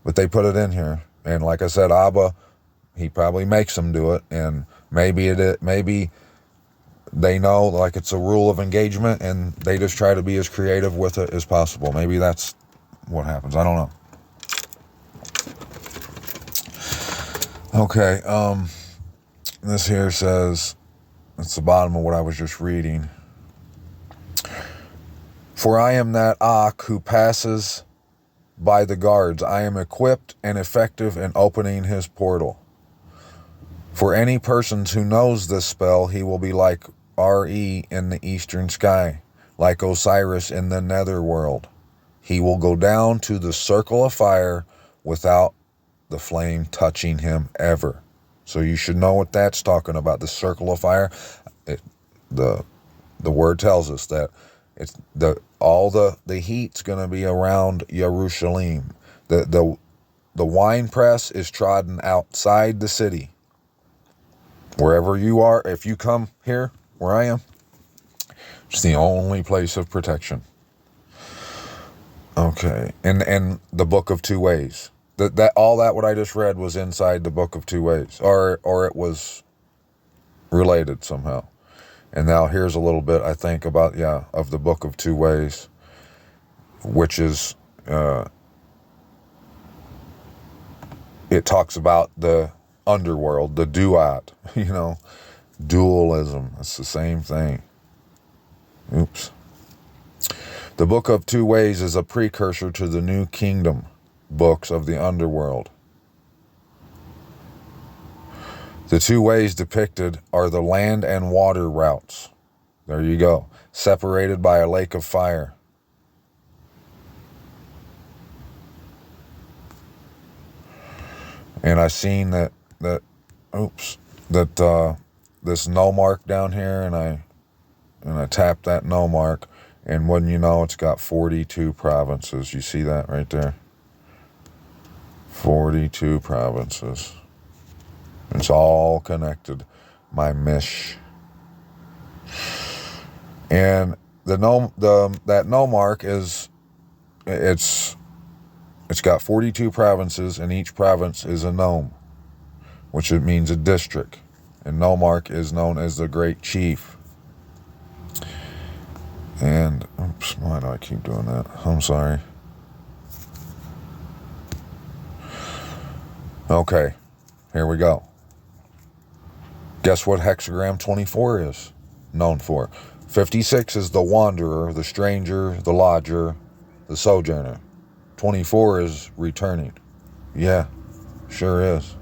But they put it in here. And like I said, Abba, he probably makes them do it. And maybe they know, like, it's a rule of engagement, and they just try to be as creative with it as possible. Maybe that's what happens. I don't know. Okay, this here says, it's the bottom of what I was just reading. For I am that Ak who passes by the guards. I am equipped and effective in opening his portal. For any persons who knows this spell, he will be like Re in the eastern sky, like Osiris in the netherworld. He will go down to the circle of fire without the flame touching him ever. So you should know what that's talking about, the circle of fire. The word tells us that it's all the heat's going to be around Jerusalem. The wine press is trodden outside the city. Wherever you are, if you come here, where I am, it's the only place of protection. Okay, and the Book of Two Ways. That all that what I just read was inside the Book of Two Ways, or it was related somehow. And now here's a little bit, I think, about of the Book of Two Ways, which is it talks about the underworld, the duat, dualism. It's the same thing. Oops. The Book of Two Ways is a precursor to the New Kingdom books of the underworld. The two ways depicted are the land and water routes. There you go. Separated by a lake of fire. And I seen that this no mark down here, and I tapped that no mark, and wouldn't you know, it's got 42 provinces. You see that right there? 42 provinces. It's all connected. My mish. And that no mark is, it's got 42 provinces, and each province is a nome, which it means a district. And Nomark is known as the Great Chief. And oops, why do I keep doing that? I'm sorry. Okay, here we go. Guess what hexagram 24 is known for? 56 is the wanderer, the stranger, the lodger, the sojourner. 24 is returning. Yeah, sure is.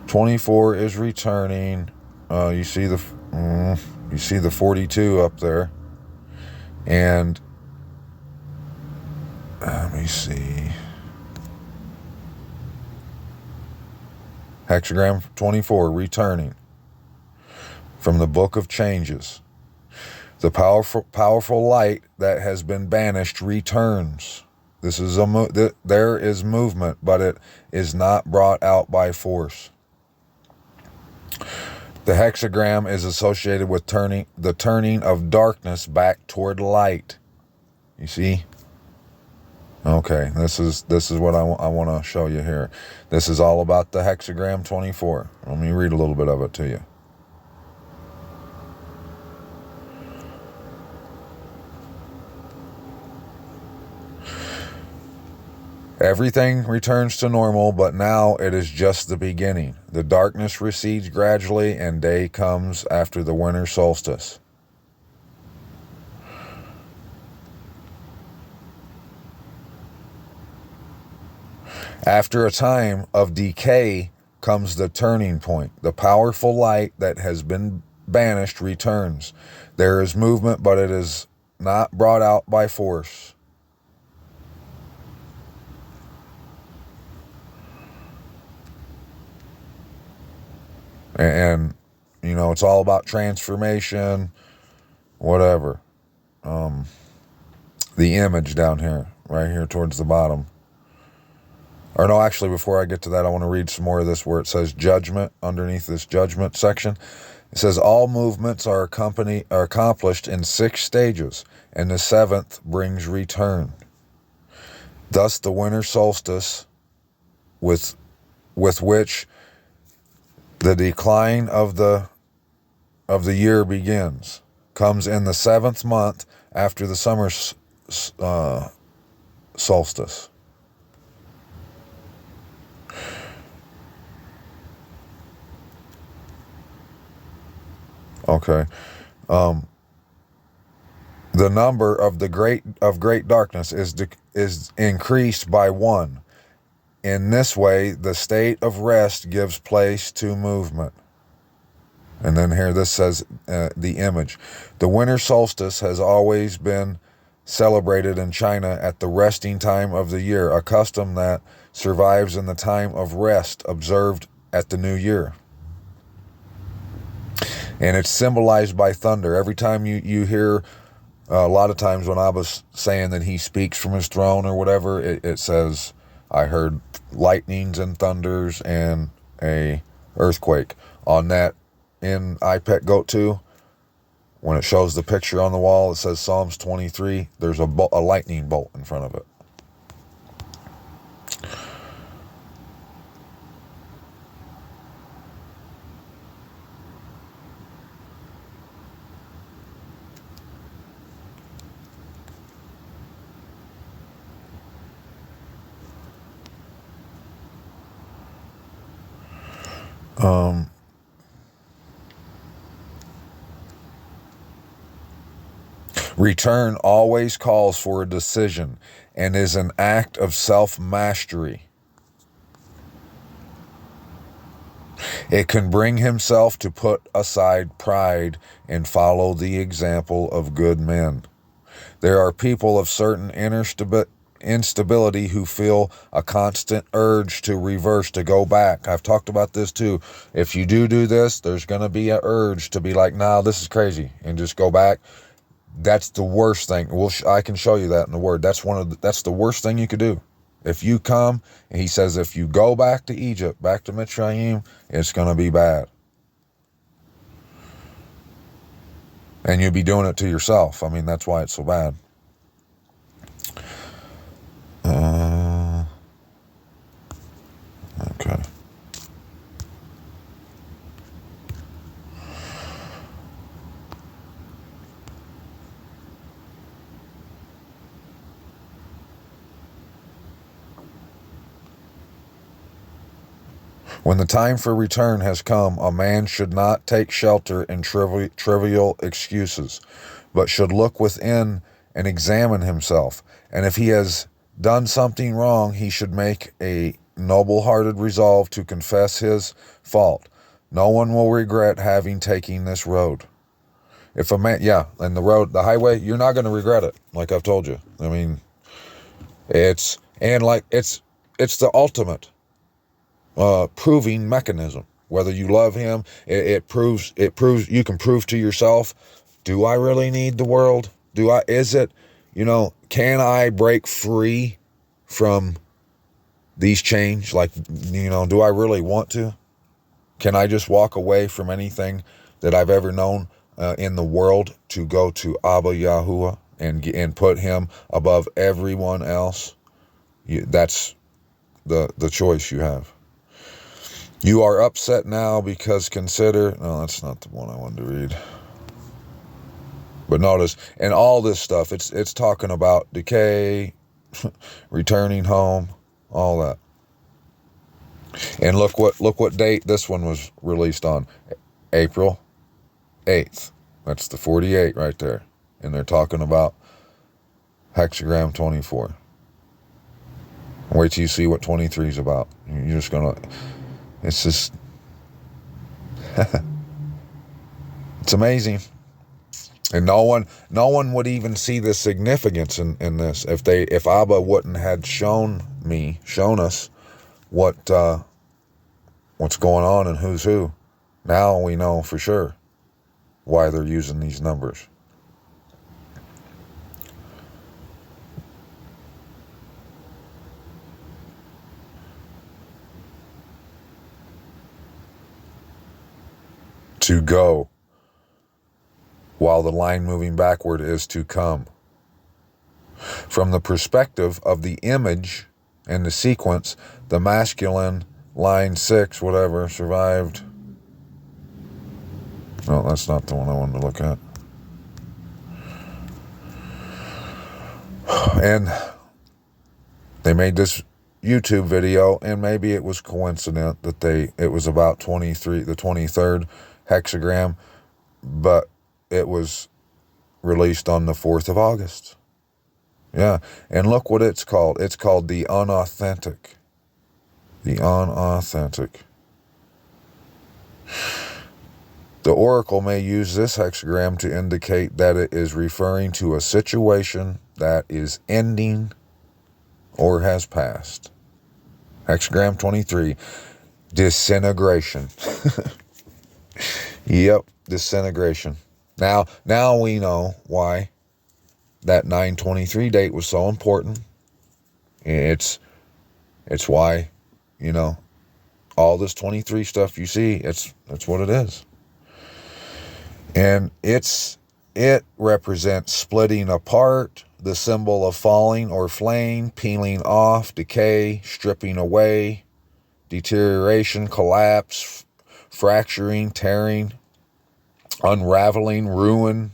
24 is returning. You see the 42 up there. And let me see. Hexagram 24, returning from the Book of Changes. The powerful light that has been banished returns. This is there is movement, but it is not brought out by force. The hexagram is associated with the turning of darkness back toward light. You see? Okay, this is what I want to show you here. This is all about the hexagram 24. Let me read a little bit of it to you. Everything returns to normal, but now it is just the beginning. The darkness recedes gradually, and day comes after the winter solstice. After a time of decay comes the turning point. The powerful light that has been banished returns. There is movement, but it is not brought out by force. And it's all about transformation, whatever. The image down here, right here towards the bottom. Or no, actually, before I get to that, I want to read some more of this where it says judgment underneath this judgment section. It says all movements are accomplished in 6 stages, and the 7th brings return. Thus, the winter solstice, with which the decline of the year begins, comes in the 7th month after the summer solstice. Okay. The number of great darkness is increased by 1. In this way, the state of rest gives place to movement. And then here this says the image. The winter solstice has always been celebrated in China at the resting time of the year, a custom that survives in the time of rest observed at the new year. And it's symbolized by thunder. Every time you hear, a lot of times when Abba's saying that he speaks from his throne or whatever, it says, I heard lightnings and thunders and a earthquake. On that, in iPet Goat 2, when it shows the picture on the wall, it says Psalms 23, there's a lightning bolt in front of it. Return always calls for a decision and is an act of self-mastery. It can bring himself to put aside pride and follow the example of good men. There are people of certain inner instability who feel a constant urge to reverse, to go back. I've talked about this too. If you do this, there's going to be an urge to be like, nah, this is crazy, and just go back. That's the worst thing. I can show you that in the Word. That's the worst thing you could do. If you come, and he says, if you go back to Egypt, back to Mitzrayim, it's going to be bad. And you'll be doing it to yourself. I mean, that's why it's so bad. Okay. When the time for return has come, a man should not take shelter in trivial excuses, but should look within and examine himself. And if he has done something wrong, he should make a noble-hearted resolve to confess his fault. No one will regret having taken this road. If a man, and the highway, you're not going to regret it, like I've told you. I mean, it's the ultimate proving mechanism. Whether you love him, it proves you can prove to yourself, do I really need the world? Can I break free from these chains? Do I really want to? Can I just walk away from anything that I've ever known in the world to go to Abba Yahuwah and put him above everyone else? That's the choice you have. You are upset now because no, that's not the one I wanted to read. But notice, and all this stuff, it's talking about decay, returning home, all that. And look what date this one was released on. April 8th. That's the 48 right there. And they're talking about hexagram 24. Wait till you see what 23 is about. You're just gonna... It's just, it's amazing. And no one would even see the significance in this if Abba wouldn't had shown us what's going on and who's who. Now we know for sure why they're using these numbers. To go, while the line moving backward is to come. From the perspective of the image and the sequence, the masculine line 6, whatever, survived. No, that's not the one I wanted to look at. And they made this YouTube video, and maybe it was coincident that it was about the 23rd hexagram, but it was released on the 4th of August. Yeah, and look what it's called. It's called the unauthentic. The unauthentic. The oracle may use this hexagram to indicate that it is referring to a situation that is ending or has passed. Hexagram 23, disintegration. Yep, disintegration. Now we know why that 9/23 date was so important. It's why, all this 23 stuff you see, that's what it is. And it represents splitting apart, the symbol of falling or flame, peeling off, decay, stripping away, deterioration, collapse, fracturing, tearing, unraveling, ruin.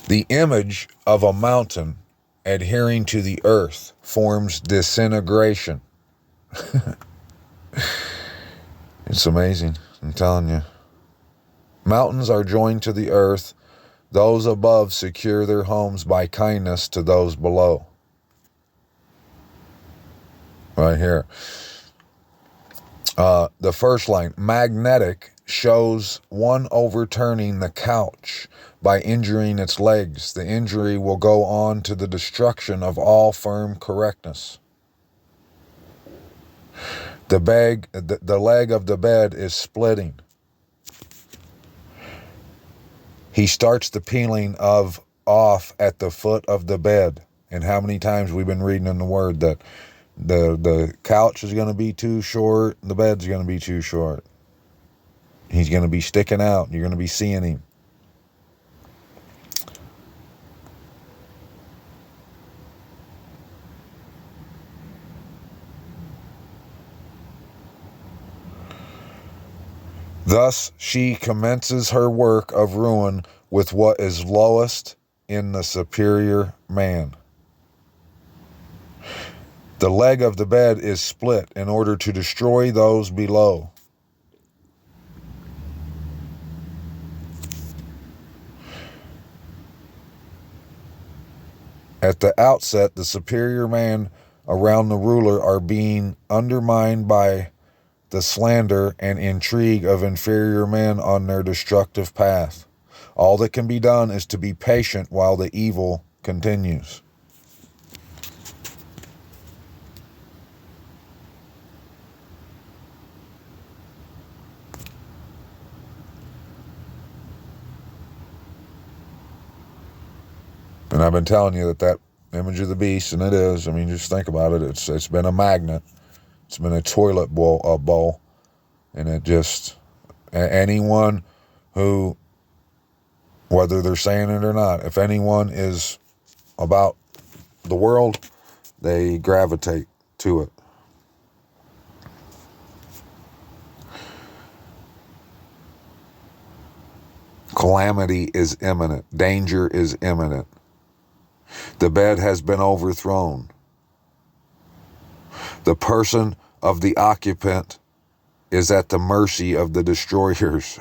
The image of a mountain adhering to the earth forms disintegration. It's amazing, I'm telling you. Mountains are joined to the earth. Those above secure their homes by kindness to those below. Right here. The first line, magnetic, shows one overturning the couch by injuring its legs. The injury will go on to the destruction of all firm correctness. The leg of the bed is splitting. He starts the peeling off at the foot of the bed. And how many times we've been reading in the Word that the couch is going to be too short, the bed's going to be too short. He's going to be sticking out. You're going to be seeing him. Thus, she commences her work of ruin with what is lowest in the superior man. The leg of the bed is split in order to destroy those below. At the outset, the superior man around the ruler are being undermined by the slander and intrigue of inferior men on their destructive path. All that can be done is to be patient while the evil continues. And I've been telling you that image of the beast, and it is, I mean, just think about it. It's been a magnet. It's been a toilet bowl. And it just, anyone who, whether they're saying it or not, if anyone is about the world, they gravitate to it. Calamity is imminent. Danger is imminent. The bed has been overthrown. The person of the occupant is at the mercy of the destroyers.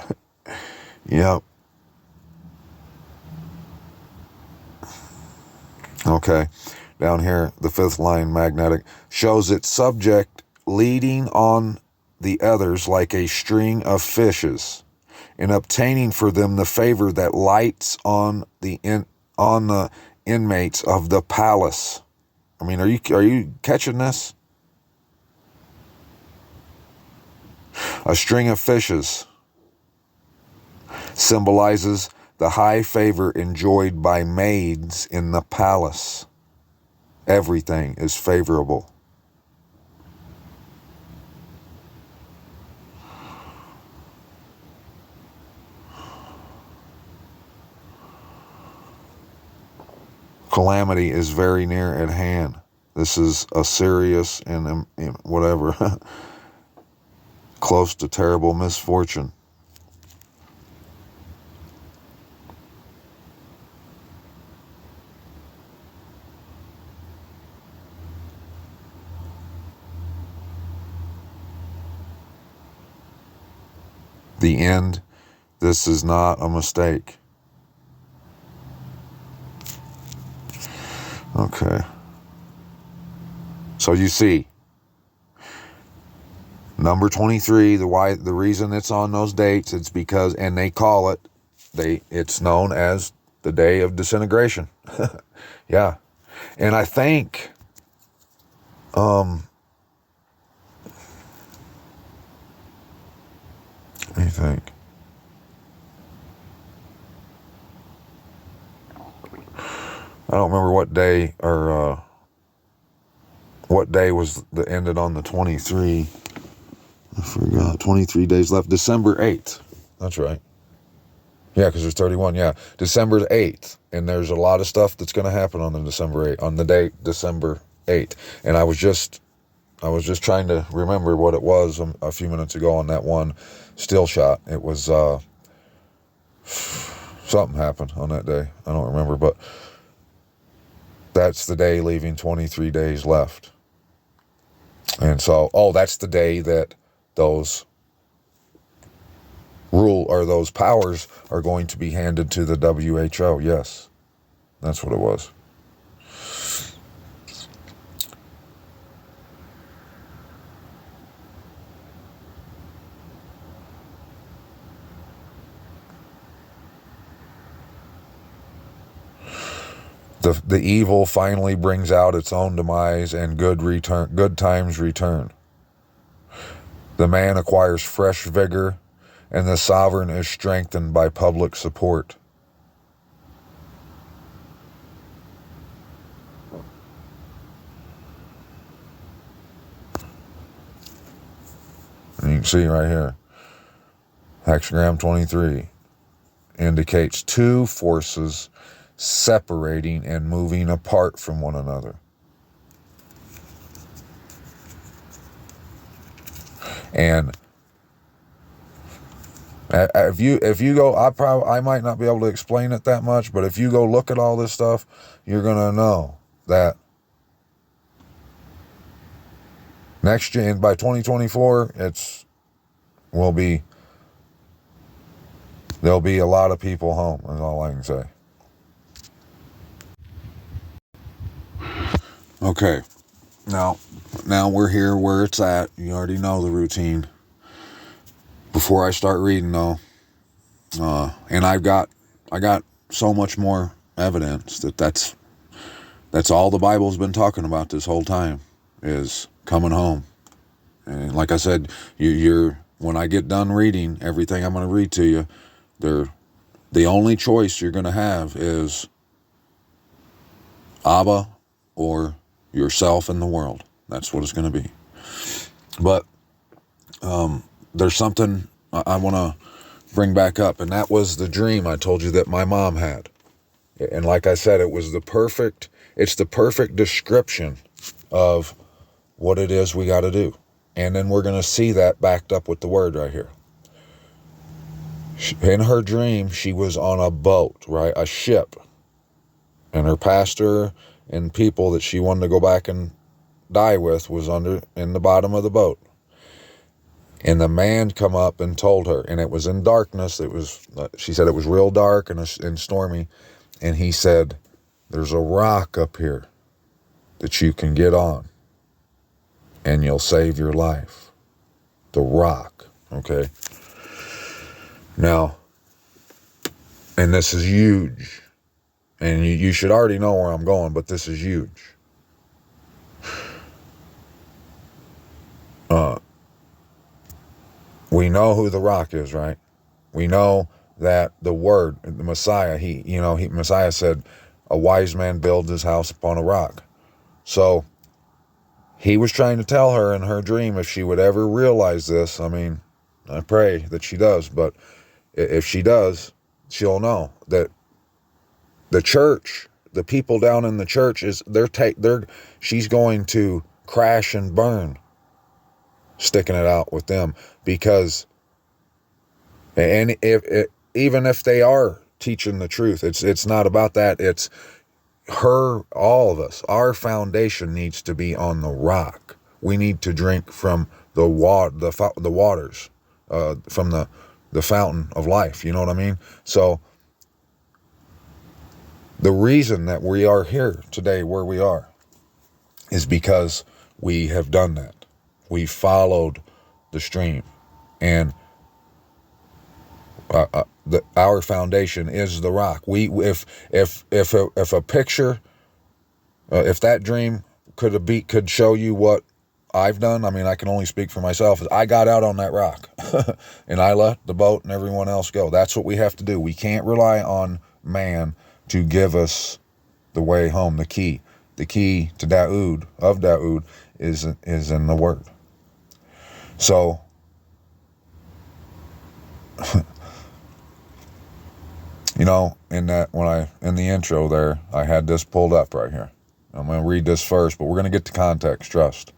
Yep. Okay. Down here, the fifth line, magnetic, shows its subject leading on the others like a string of fishes, in obtaining for them the favor that lights on the inmates of the palace. I mean, are you catching this? A string of fishes symbolizes the high favor enjoyed by maids in the palace. Everything is favorable. Calamity is very near at hand. This is a serious and whatever, close to terrible misfortune. The end. This is not a mistake. Okay. So you see, number 23, the reason it's on those dates, it's because, and they call it, it's known as the day of disintegration. Yeah. And I think, let me think. I don't remember what day or what day was the ended on the 23. I forgot. 23 days left. December 8th. That's right. Yeah, because there's 31. Yeah, December 8th, and there's a lot of stuff that's going to happen on the December 8th, on the date December 8th. And I was just trying to remember what it was a few minutes ago on that one still shot. It was something happened on that day. I don't remember, but that's the day leaving 23 days left. And so, that's the day that those those powers are going to be handed to the WHO. Yes, that's what it was. The evil finally brings out its own demise, and good times return. The man acquires fresh vigor, and the sovereign is strengthened by public support. And you can see right here, hexagram 23 indicates two forces separating and moving apart from one another. And if you go, I might not be able to explain it that much, but if you go look at all this stuff, you're gonna know that next year, by 2024, there'll be a lot of people home. Is all I can say. Okay, now we're here where it's at. You already know the routine. Before I start reading, though, and I got so much more evidence that's all the Bible's been talking about this whole time, is coming home. And like I said, you're when I get done reading everything I'm going to read to you, the only choice you're going to have is Abba or yourself and the world. That's what it's going to be. But there's something I want to bring back up, and that was the dream I told you that my mom had. And like I said, it's the perfect description of what it is we got to do. And then we're going to see that backed up with the word right here. In her dream, she was on a boat, right? A ship. And her pastor and people that she wanted to go back and die with was in the bottom of the boat. And the man come up and told her, and it was in darkness. She said it was real dark and stormy. And he said, there's a rock up here that you can get on, and you'll save your life. the rock, okay? Now, and this is huge, and you should already know where I'm going, but this is huge. We know who the rock is, right? We know that the word, the Messiah, Messiah said, a wise man builds his house upon a rock. So he was trying to tell her in her dream, if she would ever realize this, I mean, I pray that she does, but if she does, she'll know that the church, the people down in the church, she's going to crash and burn, sticking it out with them, because, and even if they are teaching the truth, it's not about that. It's all of us, our foundation needs to be on the rock. We need to drink from the waters, from the fountain of life. You know what I mean? So the reason that we are here today where we are is because we have done that. We followed the stream, and our foundation is the rock. If a picture, if that dream could show you what I've done, I mean, I can only speak for myself. I got out on that rock and I let the boat and everyone else go. That's what we have to do. We can't rely on man to give us the way home. The key to Daoud is in the word. So in the intro there, I had this pulled up right here. I'm going to read this first, but we're going to get to context, trust.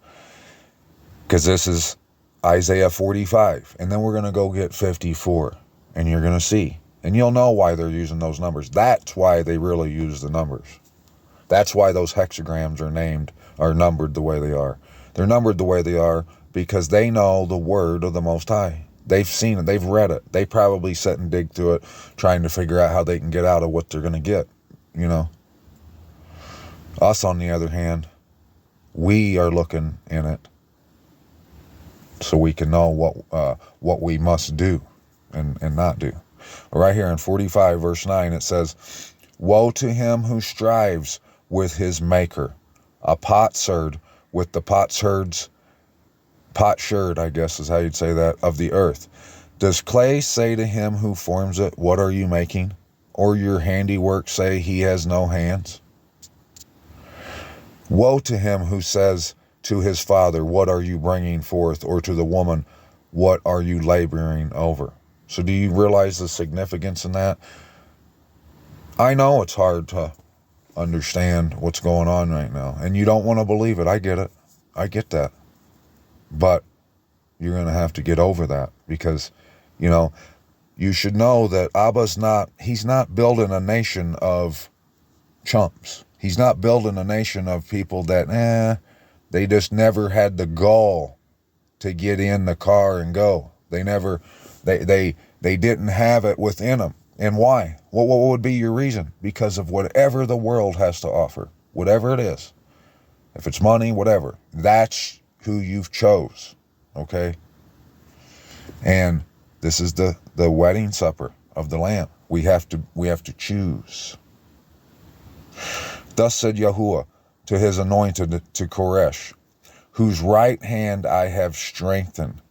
Because this is Isaiah 45, and then we're going to go get 54, and you're going to see. And you'll know why they're using those numbers. That's why they really use the numbers. That's why those hexagrams are numbered the way they are. They're numbered the way they are because they know the word of the Most High. They've seen it. They've read it. They probably sit and dig through it, trying to figure out how they can get out of what they're going to get, Us, on the other hand, we are looking in it so we can know what we must do and not do. Right here in 45, verse 9, it says, "Woe to him who strives with his maker, a potsherd with the potsherd, I guess is how you'd say that, of the earth. Does clay say to him who forms it, what are you making? Or your handiwork say he has no hands? Woe to him who says to his father, what are you bringing forth? Or to the woman, what are you laboring over?" So do you realize the significance in that? I know it's hard to understand what's going on right now, and you don't want to believe it. I get it. I get that. But you're going to have to get over that because, you should know that Abba's he's not building a nation of chumps. He's not building a nation of people that, they just never had the gall to get in the car and go. They didn't have it within them. And why? What would be your reason? Because of whatever the world has to offer, whatever it is. If it's money, whatever, that's who you've chose, okay? And this is the wedding supper of the Lamb. We have to choose. Thus said Yahuwah to his anointed, to Koresh, whose right hand I have strengthened,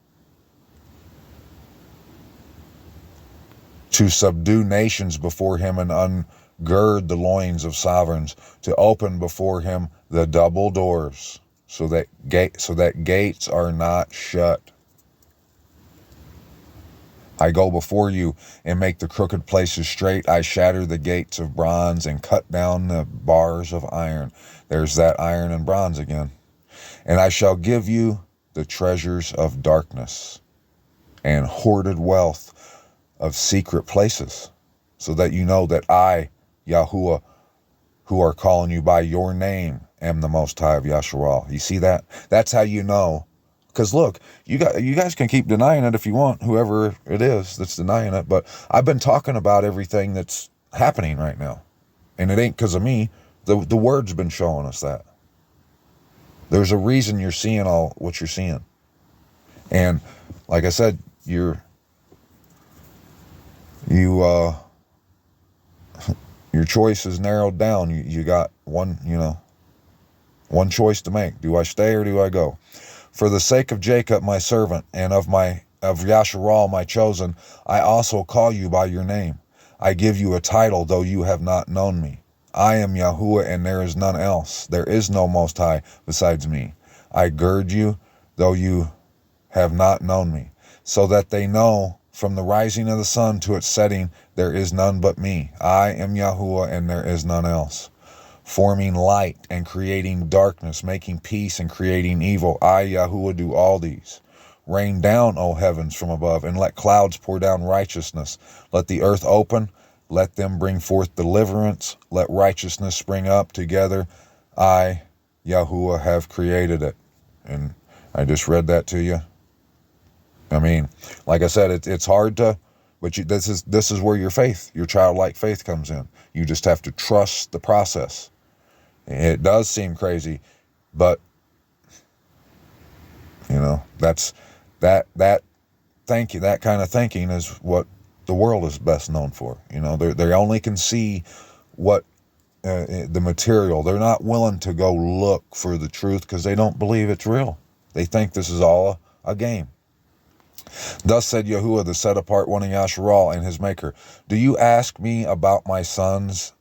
to subdue nations before him and ungird the loins of sovereigns, to open before him the double doors, so that gates are not shut. I go before you and make the crooked places straight. I shatter the gates of bronze and cut down the bars of iron. There's that iron and bronze again. And I shall give you the treasures of darkness and hoarded wealth of secret places, so that you know that I, Yahuwah, who are calling you by your name, am the Most High of Yasharal. You see that? That's how you know. Because look, you guys can keep denying it if you want, whoever it is that's denying it, but I've been talking about everything that's happening right now. And it ain't because of me. The word's been showing us that. There's a reason you're seeing all what you're seeing. And like I said, your choice is narrowed down. You got one, one choice to make. Do I stay or do I go? For the sake of Jacob, my servant, and of Yasharal, my chosen, I also call you by your name. I give you a title, though you have not known me. I am Yahuwah, and there is none else. There is no Most High besides me. I gird you, though you have not known me, so that they know from the rising of the sun to its setting, there is none but me. I am Yahuwah, and there is none else. Forming light and creating darkness, making peace and creating evil. I, Yahuwah, do all these. Rain down, O heavens, from above, and let clouds pour down righteousness. Let the earth open, let them bring forth deliverance. Let righteousness spring up together. I, Yahuwah, have created it. And I just read that to you. I mean, like I said, it's hard to, but this is where your faith, your childlike faith comes in. You just have to trust the process. It does seem crazy, but that's that kind of thinking is what the world is best known for. They only can see what the material. They're not willing to go look for the truth because they don't believe it's real. They think this is all a game. Thus said Yahuwah, the set apart one in Yasharal and his maker. Do you ask me about my sons?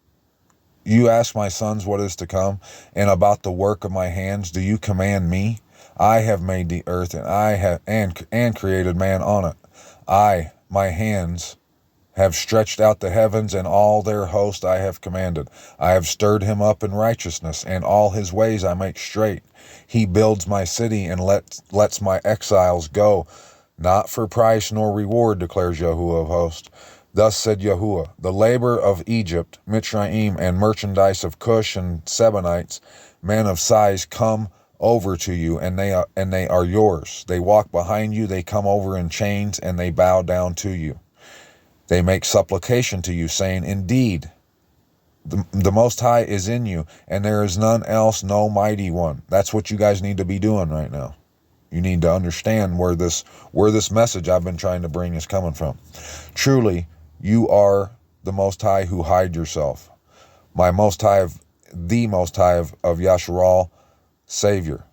You ask my sons what is to come, and about the work of my hands, do you command me? I have made the earth, and I have and created man on it. I, my hands, have stretched out the heavens, and all their host I have commanded. I have stirred him up in righteousness, and all his ways I make straight. He builds my city and lets my exiles go, not for price nor reward, declares Yahuwah of hosts. Thus said Yahuwah, the labor of Egypt, Mitzrayim, and merchandise of Cush and Sebanites, men of size, come over to you, and they are yours. They walk behind you, they come over in chains, and they bow down to you. They make supplication to you, saying, indeed, the Most High is in you, and there is none else, no mighty one. That's what you guys need to be doing right now. You need to understand where this message I've been trying to bring is coming from. Truly, you are the Most High who hide yourself. The Most High of Yasharal, Savior.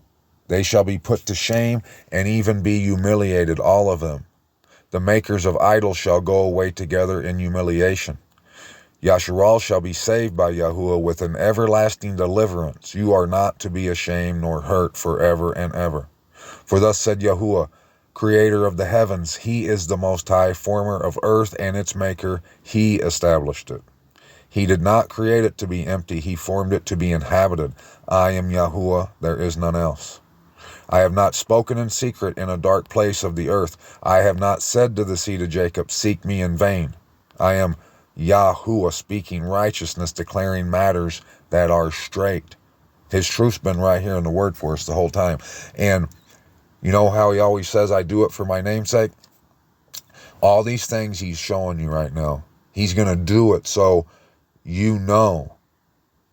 They shall be put to shame and even be humiliated, all of them. The makers of idols shall go away together in humiliation. Yasharal shall be saved by Yahuwah with an everlasting deliverance. You are not to be ashamed nor hurt forever and ever. For thus said Yahuwah, creator of the heavens, he is the Most High, former of earth and its maker, he established it. He did not create it to be empty, he formed it to be inhabited. I am Yahuwah, there is none else. I have not spoken in secret in a dark place of the earth. I have not said to the seed of Jacob, seek me in vain. I am Yahuwah, speaking righteousness, declaring matters that are straight. His truth's been right here in the word for us the whole time. And you know how he always says, I do it for my namesake? All these things he's showing you right now. He's going to do it so you know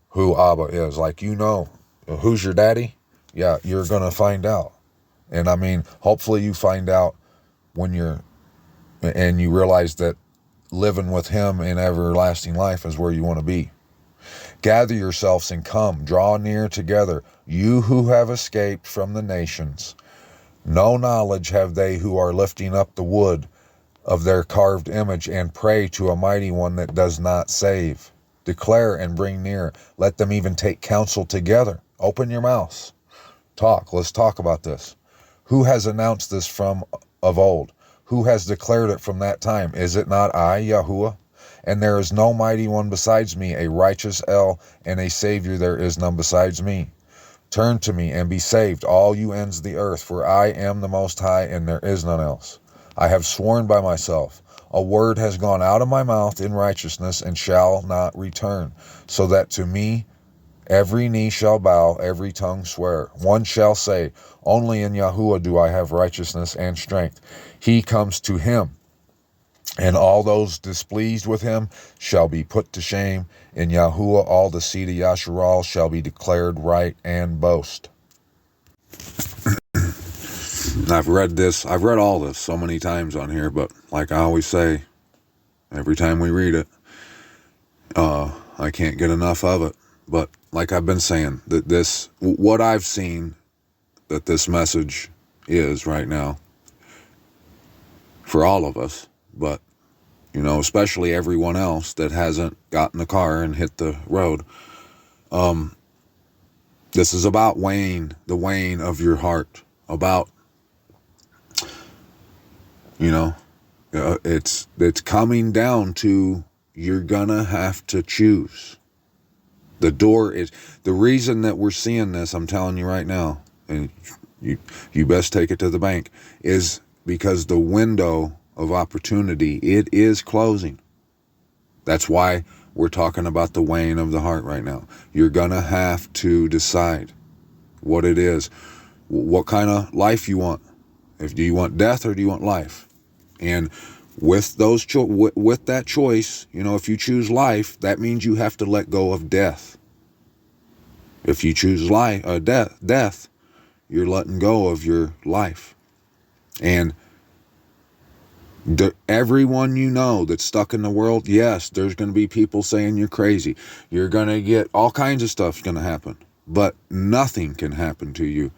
who Abba is. Like, who's your daddy? Yeah, you're going to find out. And I mean, hopefully you find out when you realize that living with him in everlasting life is where you want to be. Gather yourselves and come, draw near together, you who have escaped from the nations. No knowledge have they who are lifting up the wood of their carved image and pray to a mighty one that does not save. Declare and bring near. Let them even take counsel together. Open your mouths. Talk. Let's talk about this. Who has announced this from of old? Who has declared it from that time? Is it not I, Yahuwah? And there is no mighty one besides me, a righteous El, and a Savior there is none besides me. Turn to me and be saved, all you ends of the earth, for I am the Most High, and there is none else. I have sworn by myself. A word has gone out of my mouth in righteousness, and shall not return, so that to me every knee shall bow, every tongue swear. One shall say, only in Yahuwah do I have righteousness and strength. He comes to him, and all those displeased with him shall be put to shame. In Yahuwah all the seed of Yasharal shall be declared right and boast. And I've read all this so many times on here, but like I always say, every time we read it, I can't get enough of it. But like I've been saying, that what I've seen that this message is right now for all of us, but especially everyone else that hasn't gotten the car and hit the road. This is about the weighing of your heart, about, it's coming down to, you're gonna have to choose. The reason that we're seeing this, I'm telling you right now, and you best take it to the bank, is because the window of opportunity, it is closing. That's why we're talking about the weighing of the heart right now. You're gonna have to decide what it is, what kind of life you want. Do you want death or do you want life? And with with that choice, if you choose life, that means you have to let go of death. If you choose death, you're letting go of your life. And everyone that's stuck in the world, yes, there's going to be people saying you're crazy. You're going to get all kinds of stuff's going to happen. But nothing can happen to you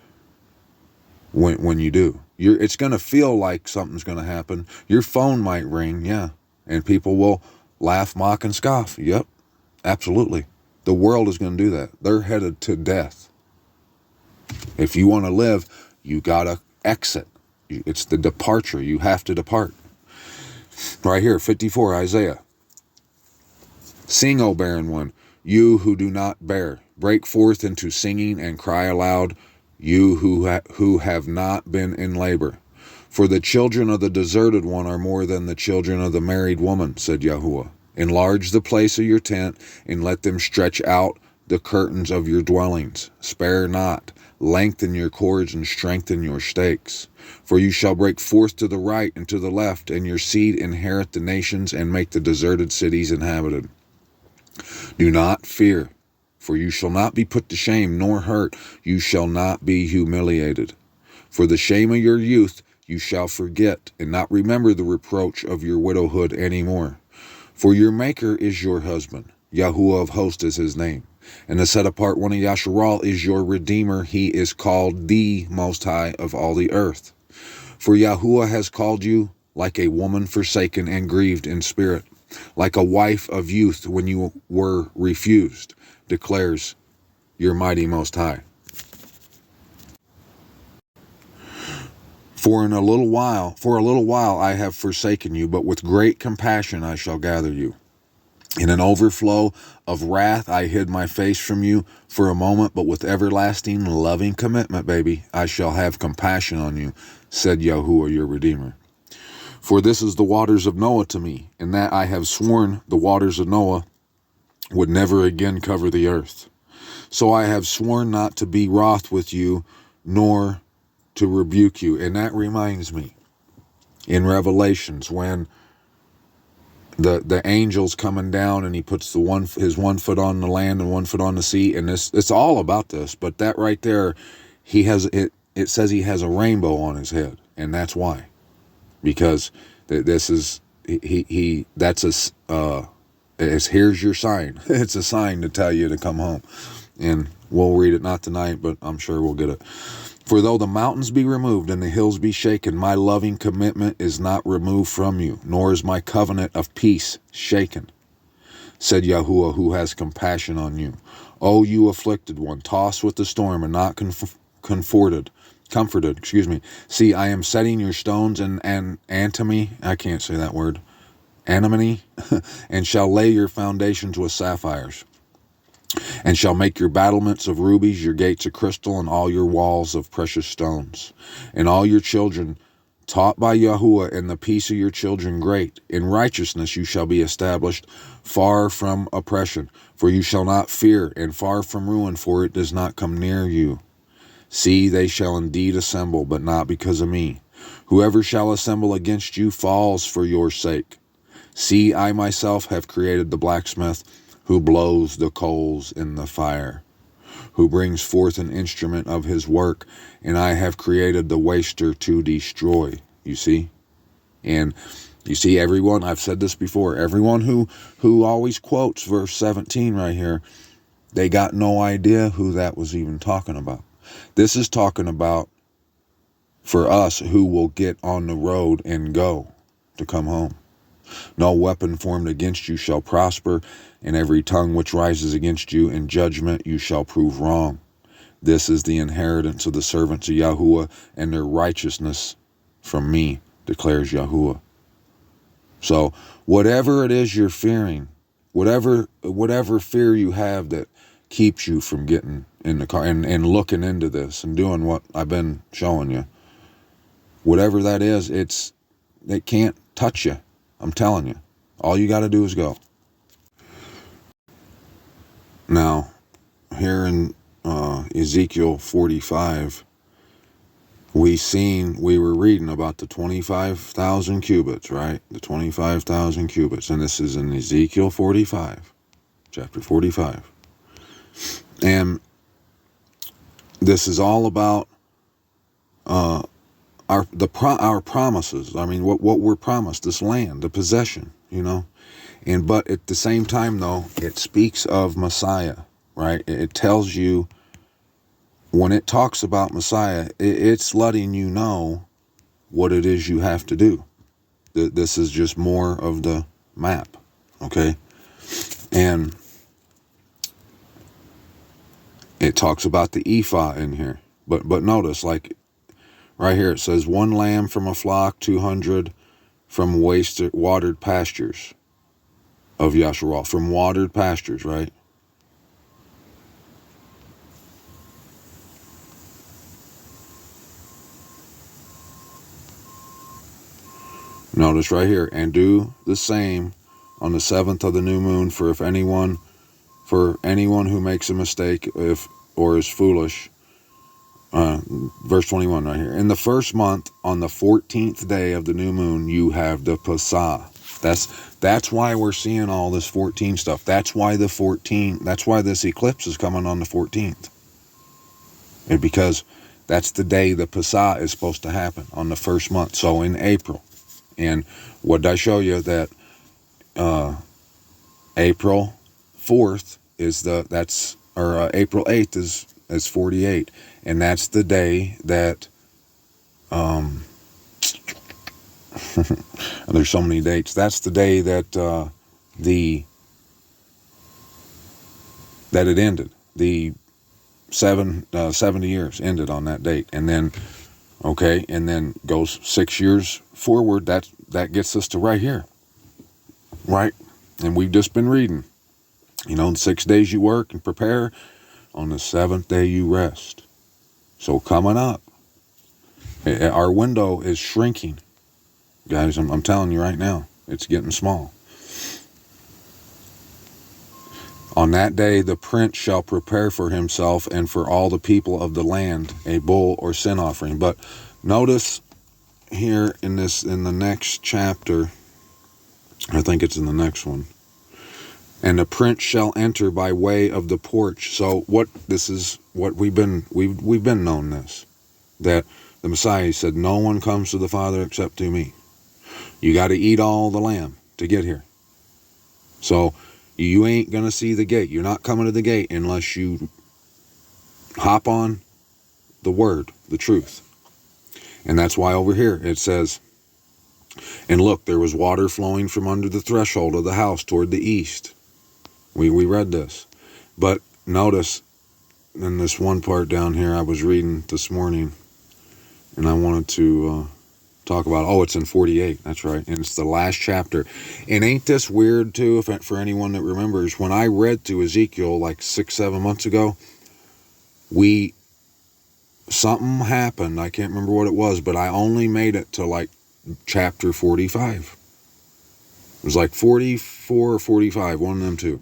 when you do. It's going to feel like something's going to happen. Your phone might ring, yeah, and people will laugh, mock, and scoff. Yep, absolutely. The world is going to do that. They're headed to death. If you want to live, you got to exit. It's the departure. You have to depart. Right here, 54, Isaiah. Sing, O barren one, you who do not bear. Break forth into singing and cry aloud, you who have not been in labor. For the children of the deserted one are more than the children of the married woman, said Yahuwah. Enlarge the place of your tent, and let them stretch out the curtains of your dwellings. Spare not. Lengthen your cords and strengthen your stakes. For you shall break forth to the right and to the left, and your seed inherit the nations and make the deserted cities inhabited. Do not fear, for you shall not be put to shame, nor hurt. You shall not be humiliated. For the shame of your youth you shall forget, and not remember the reproach of your widowhood any more. For your Maker is your husband, Yahuwah of hosts is his name. And the set apart one of Yasharal is your Redeemer. He is called the Most High of all the earth. For Yahuwah has called you like a woman forsaken and grieved in spirit, like a wife of youth when you were refused, declares your mighty Most High. For a little while I have forsaken you, but with great compassion I shall gather you. In an overflow of wrath I hid my face from you for a moment, but with everlasting loving commitment, baby, I shall have compassion on you, said Yahuwah your Redeemer. For this is the waters of Noah to me, and that I have sworn the waters of Noah would never again cover the earth. So I have sworn not to be wroth with you, nor to rebuke you. And that reminds me, in Revelations, when the angel's coming down and he puts his 1 foot on the land and 1 foot on the sea, and it's all about this, but that right there, it says he has a rainbow on his head, and that's why, because this is here's your sign. It's a sign to tell you to come home. And we'll read it not tonight, but I'm sure we'll get it. For though the mountains be removed and the hills be shaken, my loving commitment is not removed from you, nor is my covenant of peace shaken, said Yahuwah, who has compassion on you. O you afflicted one, tossed with the storm and not comforted. See, I am setting your stones in antimony, I can't say that word, antimony, and shall lay your foundations with sapphires, and shall make your battlements of rubies, your gates of crystal, and all your walls of precious stones. And all your children taught by Yahuwah, and the peace of your children great. In righteousness you shall be established, far from oppression. For you shall not fear, and far from ruin, for it does not come near you. See, they shall indeed assemble, but not because of me. Whoever shall assemble against you falls for your sake. See, I myself have created the blacksmith, who blows the coals in the fire. who brings forth an instrument of his work, and I have created the waster to destroy. You see? And you see, everyone, I've said this before, everyone who always quotes verse 17 right here, they got no idea who that was even talking about. This is talking about for us who will get on the road and go to come home. No weapon formed against you shall prosper, and every tongue which rises against you in judgment you shall prove wrong. This is the inheritance of the servants of Yahuwah, and their righteousness from me, declares Yahuwah. So whatever it is you're fearing, whatever fear you have that keeps you from getting in the car and looking into this and doing what I've been showing you, whatever that is, it can't touch you. I'm telling you. All you got to do is go. Now, here in Ezekiel 45, we were reading about the 25,000 cubits, right? The 25,000 cubits. And this is in Ezekiel 45, chapter 45. And this is all about our promises. I mean, what we're promised, this land, the possession, but at the same time, though, it speaks of Messiah, right? It tells you, when it talks about Messiah, it's letting you know what it is you have to do. This is just more of the map, okay? And it talks about the ephah in here, but notice, like, right here, it says 1 lamb from a flock, 200 from watered pastures of Yasharal. From watered pastures, right? Notice right here, and do the same on the 7th of the new moon, for anyone who makes a mistake or is foolish. Verse 21 right here. In the first month, on the 14th day of the new moon, you have the Passah. That's why we're seeing all this 14 stuff. That's why this eclipse is coming on the 14th. And because that's the day the Passah is supposed to happen, on the first month. So in April. And what did I show you? That April 4th April 8th is 48. And that's the day that, there's so many dates. That's the day that that it ended. The 70 years ended on that date. And then, and then goes 6 years forward. That gets us to right here, right? And we've just been reading, in 6 days you work and prepare, on the 7th day you rest. So coming up, our window is shrinking, guys. I'm telling you right now, it's getting small. On that day, the prince shall prepare for himself and for all the people of the land a bull or sin offering. But notice here in the next chapter, I think it's in the next one. And the prince shall enter by way of the porch. So this is what we've been known this, that the Messiah said, no one comes to the Father except through me. You got to eat all the lamb to get here. So you ain't going to see the gate. You're not coming to the gate unless you hop on the word, the truth. And that's why over here it says, and look, there was water flowing from under the threshold of the house toward the east. We read this. But notice in this one part down here I was reading this morning, and I wanted to talk about, it's in 48, that's right, and it's the last chapter. And ain't this weird too, for anyone that remembers, when I read through Ezekiel like 6-7 months ago, something happened, I can't remember what it was, but I only made it to like chapter 45. It was like 44 or 45, one of them two.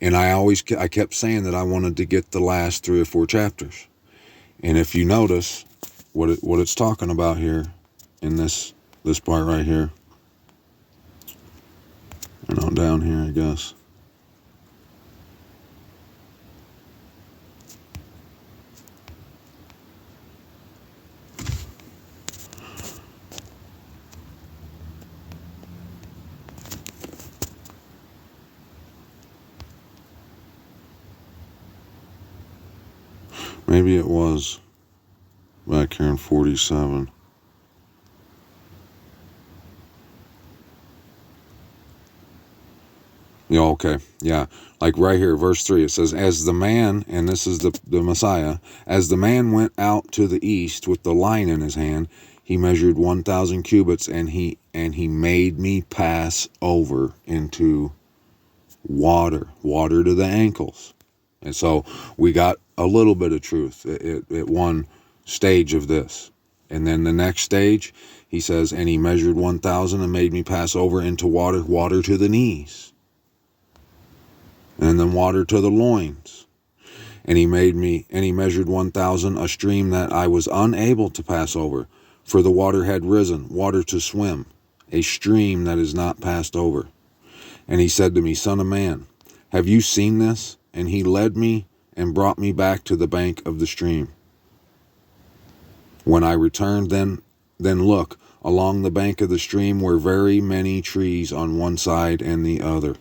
And I kept saying that I wanted to get the last 3 or 4 chapters. And if you notice what it's talking about here in this part right here, down here, I guess. Maybe it was back here in 47. Yeah, okay. Yeah. Like right here, verse 3, it says, as the man, and this is the Messiah, as the man went out to the east with the line in his hand, he measured 1,000 cubits, and he made me pass over into water to the ankles. And so we got a little bit of truth at one stage of this. And then the next stage, he says, and he measured 1,000 and made me pass over into water to the knees. And then water to the loins. And he measured 1,000, a stream that I was unable to pass over, for the water had risen, water to swim, a stream that is not passed over. And he said to me, Son of man, have you seen this? And he led me and brought me back to the bank of the stream. When I returned, then look, along the bank of the stream were very many trees on one side and the other.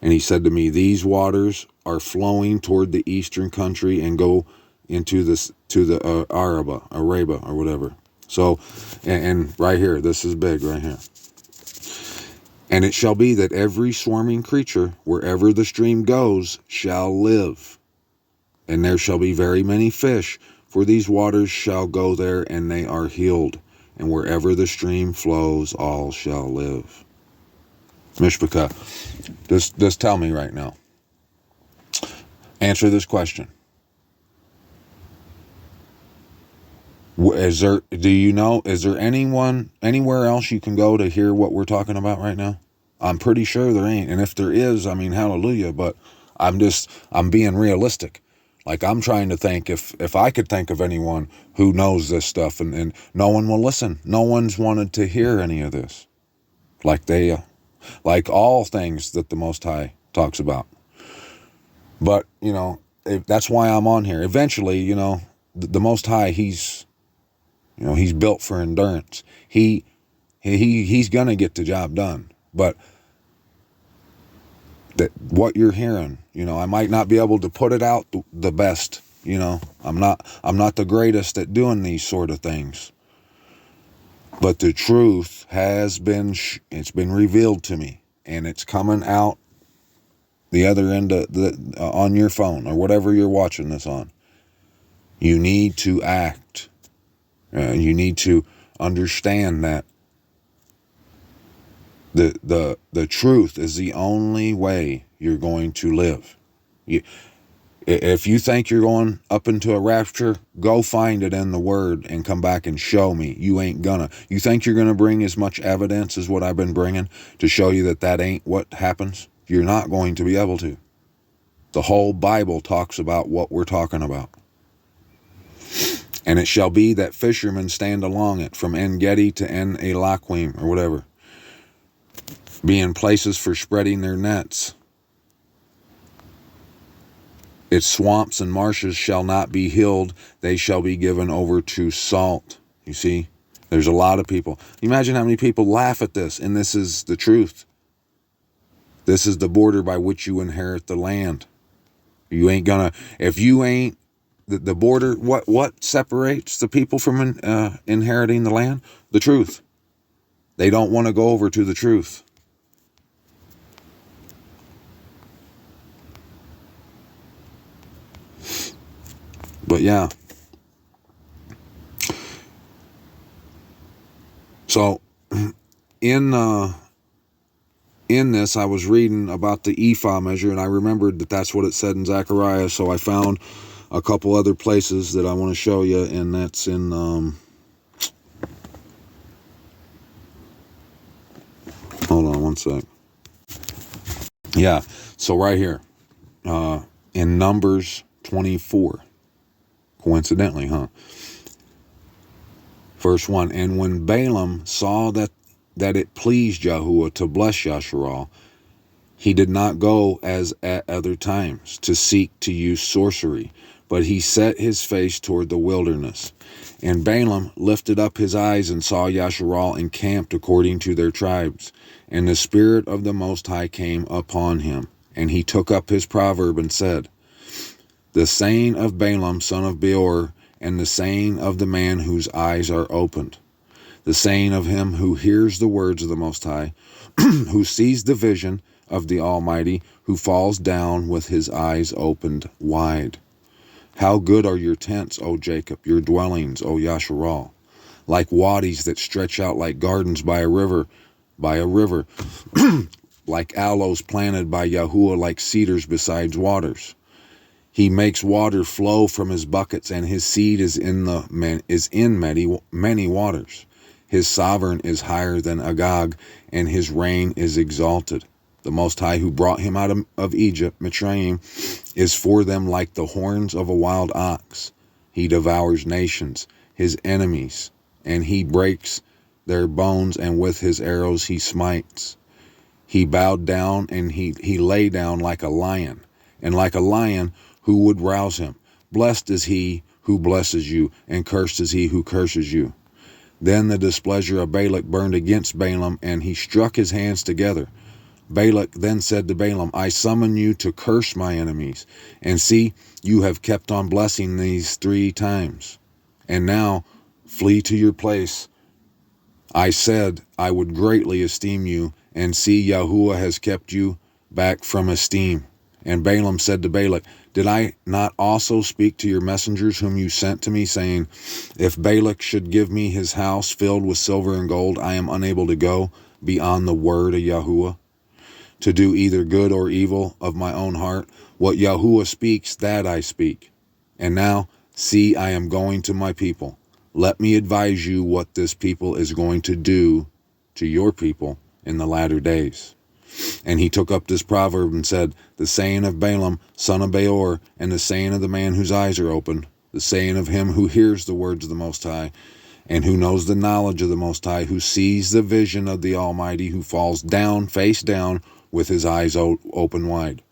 And he said to me, these waters are flowing toward the eastern country and go into the Araba, or whatever. So, and right here, this is big right here. And it shall be that every swarming creature, wherever the stream goes, shall live. And there shall be very many fish, for these waters shall go there, and they are healed. And wherever the stream flows, all shall live. Mishpachah, just tell me right now. Answer this question. Is there anyone anywhere else you can go to hear what we're talking about right now? I'm pretty sure there ain't. And if there is, I mean, hallelujah, but I'm being realistic. Like, I'm trying to think if I could think of anyone who knows this stuff, and no one will listen. No one's wanted to hear any of this. Like all things that the Most High talks about. But, that's why I'm on here. Eventually, the Most High, he's built for endurance. He's going to get the job done. But what you're hearing, I might not be able to put it out the best. I'm not the greatest at doing these sort of things. But the truth has been revealed to me, and it's coming out the other end of on your phone or whatever you're watching this on. You need to act. You need to understand that the truth is the only way you're going to live. If you think you're going up into a rapture, go find it in the Word and come back and show me. You ain't gonna. You think you're gonna bring as much evidence as what I've been bringing to show you that ain't what happens? You're not going to be able to. The whole Bible talks about what we're talking about. And it shall be that fishermen stand along it from En Gedi to En Elaquim, or whatever, being places for spreading their nets. Its swamps and marshes shall not be healed. They shall be given over to salt. You see, there's a lot of people. Imagine how many people laugh at this, and this is the truth. This is the border by which you inherit the land. You ain't gonna, if you ain't, the border, what separates the people from inheriting the land? The truth. They don't want to go over to the truth. But yeah. So in this, I was reading about the ephah measure, and I remembered that's what it said in Zechariah. So I found a couple other places that I want to show you, and that's in hold on one sec. Yeah, so right here in Numbers 24. Coincidentally, huh? Verse 1, and when Balaam saw that it pleased Yahuwah to bless Yasharal, he did not go as at other times to seek to use sorcery, but he set his face toward the wilderness. And Balaam lifted up his eyes and saw Yasharal encamped according to their tribes. And the Spirit of the Most High came upon him. And he took up his proverb and said, The saying of Balaam, son of Beor, and the saying of the man whose eyes are opened. The saying of him who hears the words of the Most High, who sees the vision of the Almighty, who falls down with his eyes opened wide. How good are your tents, O Jacob, your dwellings, O Yasharal, like wadis that stretch out like gardens by a river, like aloes planted by Yahuwah, like cedars beside waters. He makes water flow from his buckets, and his seed is in many waters. His sovereign is higher than Agag, and his reign is exalted. The Most High, who brought him out of Egypt, Mitzrayim, is for them like the horns of a wild ox. He devours nations, his enemies, and he breaks their bones, and with his arrows he smites. He bowed down, and he lay down like a lion, and like a lion who would rouse him. Blessed is he who blesses you, and cursed is he who curses you. Then the displeasure of Balak burned against Balaam, and he struck his hands together. Balak then said to Balaam, I summon you to curse my enemies, and see, you have kept on blessing these 3 times. And now flee to your place. I said I would greatly esteem you, and see, Yahuwah has kept you back from esteem. And Balaam said to Balak, did I not also speak to your messengers whom you sent to me, saying, if Balak should give me his house filled with silver and gold, I am unable to go beyond the word of Yahuwah, to do either good or evil of my own heart? What Yahuwah speaks, that I speak. And now, see, I am going to my people. Let me advise you what this people is going to do to your people in the latter days. And he took up this proverb and said, the saying of Balaam, son of Beor, and the saying of the man whose eyes are opened, the saying of him who hears the words of the Most High, and who knows the knowledge of the Most High, who sees the vision of the Almighty, who falls down, face down, with his eyes open wide.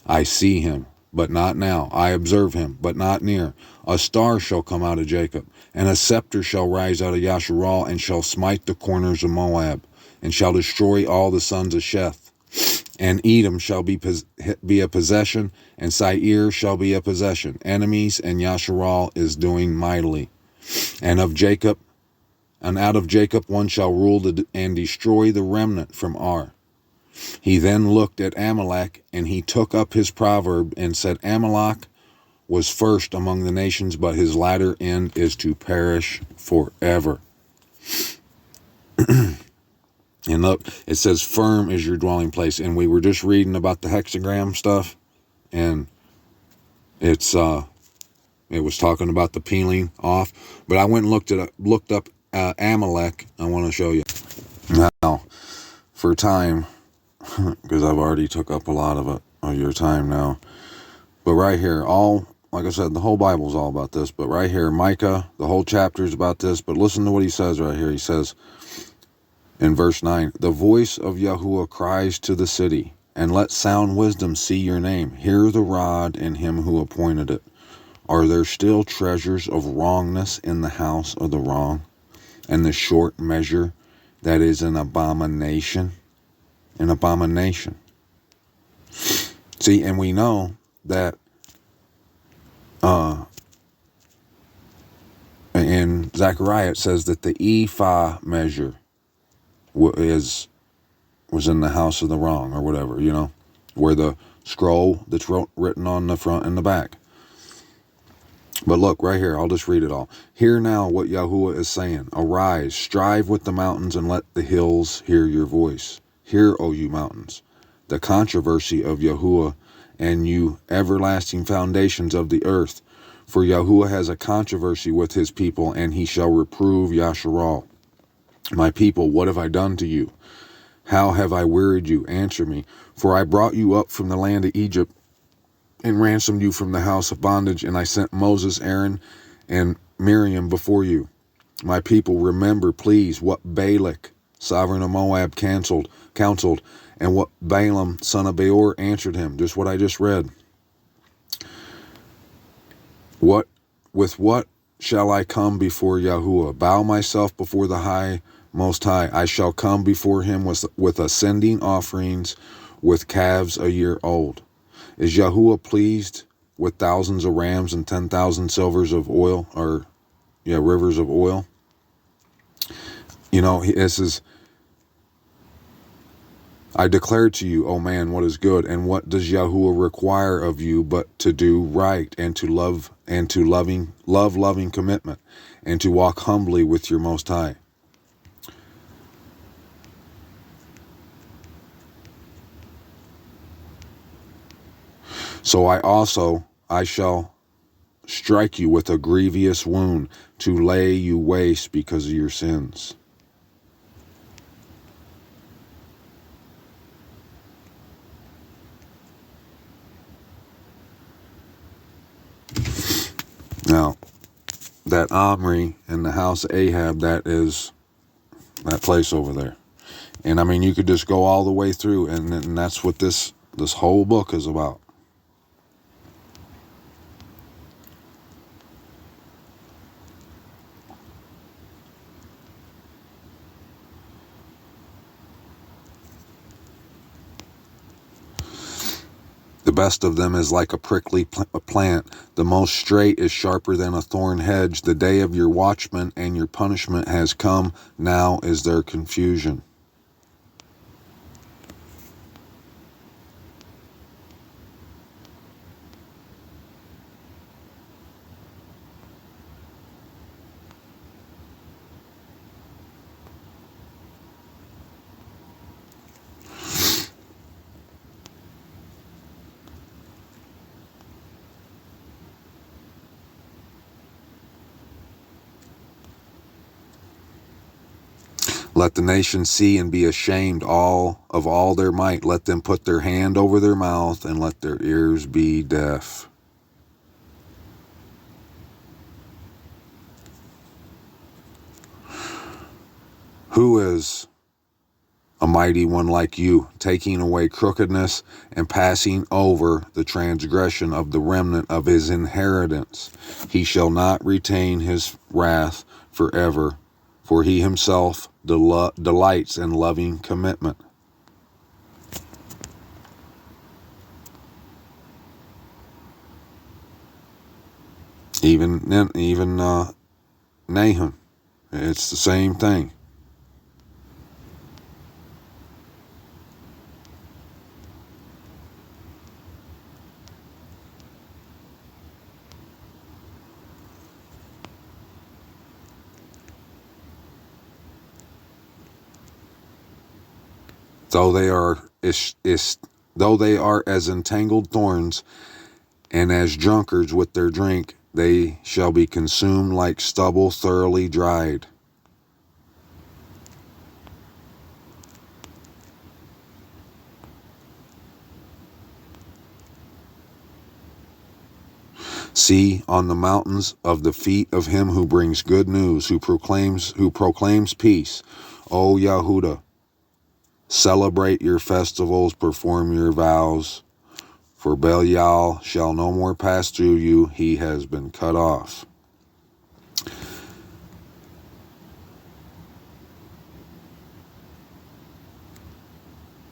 I see him, but not now. I observe him, but not near. A star shall come out of Jacob, and a scepter shall rise out of Yasharal, and shall smite the corners of Moab, and shall destroy all the sons of Sheth. And Edom shall be a possession, and Seir shall be a possession. Enemies, and Yasharal is doing mightily. And out of Jacob one shall rule and destroy the remnant from Ar. He then looked at Amalek, and he took up his proverb and said, Amalek was first among the nations, but his latter end is to perish forever. And look, it says, firm is your dwelling place. And we were just reading about the hexagram stuff, and it was talking about the peeling off. But I went and looked up Amalek. I want to show you. Now, for time, because I've already took up a lot of your time now. But right here, like I said, the whole Bible's all about this. But right here, Micah, the whole chapter is about this. But listen to what he says right here. He says in verse 9, the voice of Yahuwah cries to the city, and let sound wisdom see your name. Hear the rod and him who appointed it. Are there still treasures of wrongness in the house of the wrong, and the short measure that is an abomination? An abomination. See, and we know that in Zechariah it says that the ephah measure was in the house of the wrong, or whatever, where the scroll that's written on the front and the back. But look, right here, I'll just read it all. Hear now what Yahuwah is saying. Arise, strive with the mountains, and let the hills hear your voice. Hear, O you mountains, the controversy of Yahuwah, and you everlasting foundations of the earth. For Yahuwah has a controversy with his people, and he shall reprove Yasharal. My people, what have I done to you? How have I wearied you? Answer me. For I brought you up from the land of Egypt, and ransomed you from the house of bondage, and I sent Moses, Aaron, and Miriam before you. My people, remember, please, what Balak, sovereign of Moab, counseled, and what Balaam, son of Beor, answered him. Just what I just read. With what shall I come before Yahuwah? Bow myself before the Most High. I shall come before him with ascending offerings, with calves a year old. Is Yahuwah pleased with thousands of rams and 10,000 silvers of oil, or rivers of oil. This is, I declare to you, O man, what is good, and what does Yahuwah require of you but to do right, and to love, and to loving commitment, and to walk humbly with your Most High. So I shall strike you with a grievous wound, to lay you waste because of your sins. Now, that Omri and the house of Ahab, that is that place over there. And I mean, you could just go all the way through, and that's what this whole book is about. The best of them is like a prickly plant. The most straight is sharper than a thorn hedge. The day of your watchman and your punishment has come. Now is their confusion. Let the nations see and be ashamed of all their might. Let them put their hand over their mouth and let their ears be deaf. Who is a mighty one like you, taking away crookedness and passing over the transgression of the remnant of his inheritance? He shall not retain his wrath forever, for he himself delights in loving commitment. Even Nahum, it's the same thing. Though they are as entangled thorns, and as drunkards with their drink, they shall be consumed like stubble thoroughly dried. See on the mountains of the feet of him who brings good news, who proclaims peace, O Yahudah. Celebrate your festivals, perform your vows, for Belial shall no more pass through you, he has been cut off.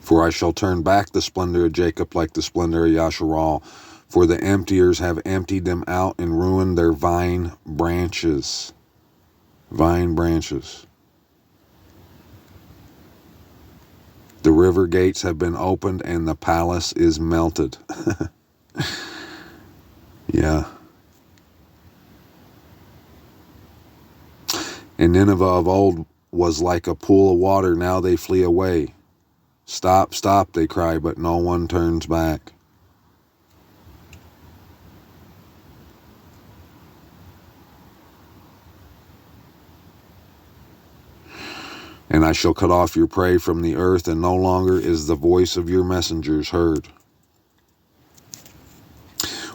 For I shall turn back the splendor of Jacob like the splendor of Yasharal, for the emptiers have emptied them out and ruined their vine branches. Vine branches. The river gates have been opened and the palace is melted. Yeah. And Nineveh of old was like a pool of water. Now they flee away. Stop, stop, they cry, but no one turns back. And I shall cut off your prey from the earth, and no longer is the voice of your messengers heard.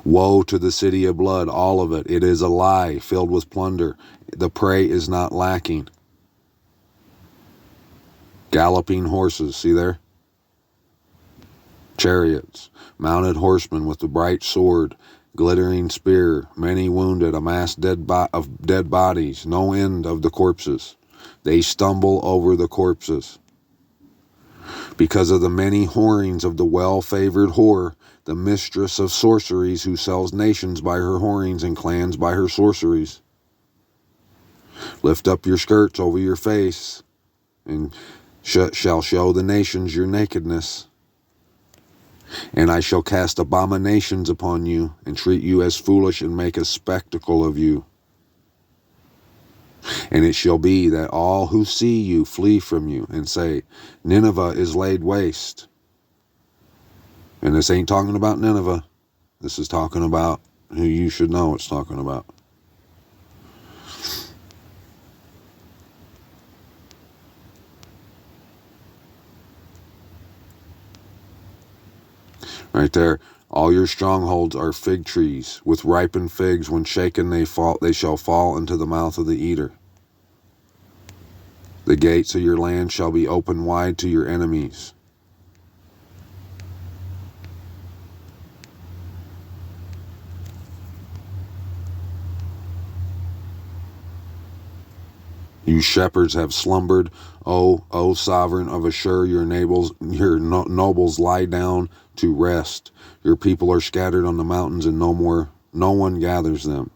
Woe to the city of blood, all of it. It is a lie, filled with plunder. The prey is not lacking. Galloping horses, see there? Chariots, mounted horsemen with the bright sword, glittering spear, many wounded, a mass of dead bodies, no end of the corpses. They stumble over the corpses. Because of the many whorings of the well-favored whore, the mistress of sorceries, who sells nations by her whorings and clans by her sorceries. Lift up your skirts over your face, and shall show the nations your nakedness. And I shall cast abominations upon you, and treat you as foolish, and make a spectacle of you. And it shall be that all who see you flee from you, and say, Nineveh is laid waste. And this ain't talking about Nineveh. This is talking about who you should know it's talking about. Right there. All your strongholds are fig trees. With ripened figs, when shaken they shall fall into the mouth of the eater. The gates of your land shall be open wide to your enemies. You shepherds have slumbered, O sovereign of Ashur. Your nobles lie down to rest. Your people are scattered on the mountains, and no one gathers them.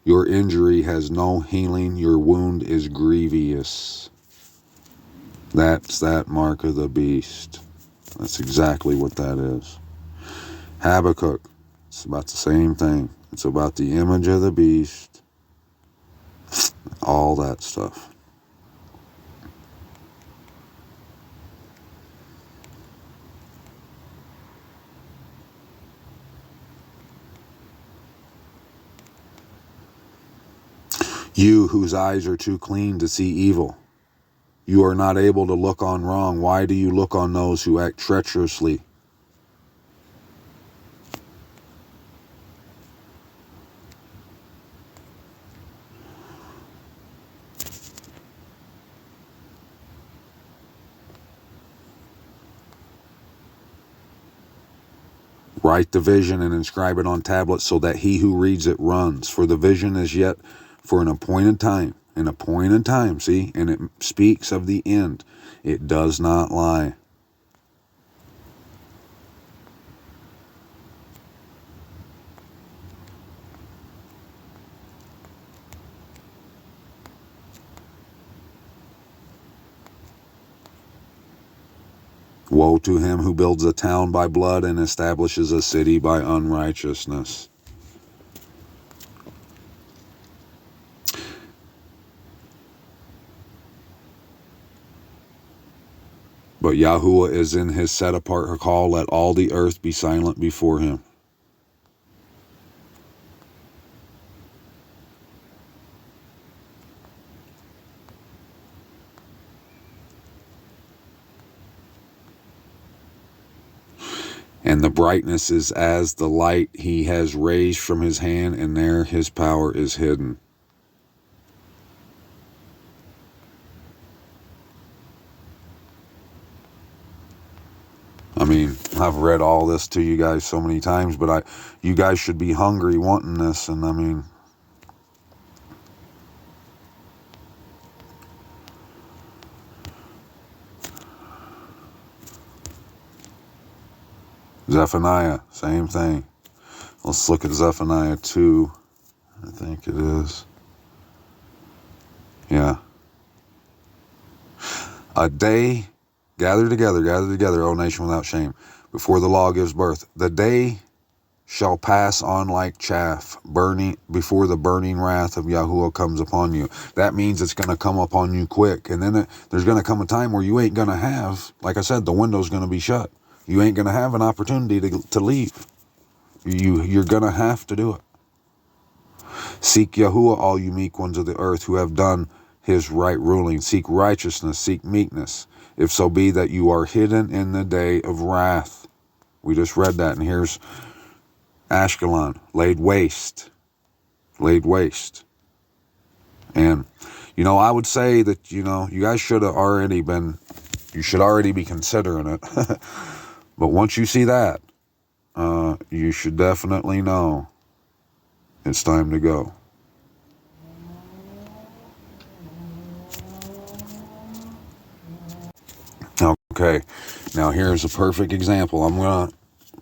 Your injury has no healing. Your wound is grievous. That's that mark of the beast. That's exactly what that is. Habakkuk, it's about the same thing. It's about the image of the beast. All that stuff. You whose eyes are too clean to see evil. You are not able to look on wrong. Why do you look on those who act treacherously? Write the vision and inscribe it on tablets, so that he who reads it runs. For the vision is yet for an appointed time. An appointed time, see? And it speaks of the end. It does not lie. Woe to him who builds a town by blood and establishes a city by unrighteousness. But Yahuwah is in his set apart call. Let all the earth be silent before him. And the brightness is as the light he has raised from his hand, and there his power is hidden. I mean, I've read all this to you guys so many times, but you guys should be hungry wanting this, and I mean, Zephaniah, same thing. Let's look at Zephaniah 2, I think it is. Yeah. A day, gather together, O nation without shame, before the law gives birth. The day shall pass on like chaff, burning before the burning wrath of Yahuwah comes upon you. That means it's going to come upon you quick. And then there's going to come a time where you ain't going to have, like I said, the window's going to be shut. You ain't going to have an opportunity to leave. You're going to have to do it. Seek Yahuwah, all you meek ones of the earth who have done his right ruling. Seek righteousness, seek meekness, if so be that you are hidden in the day of wrath. We just read that, and here's Ashkelon, laid waste. Laid waste. And, I would say that, you guys should have already been, you should already be considering it. But once you see that, you should definitely know it's time to go. Okay, now here's a perfect example. I'm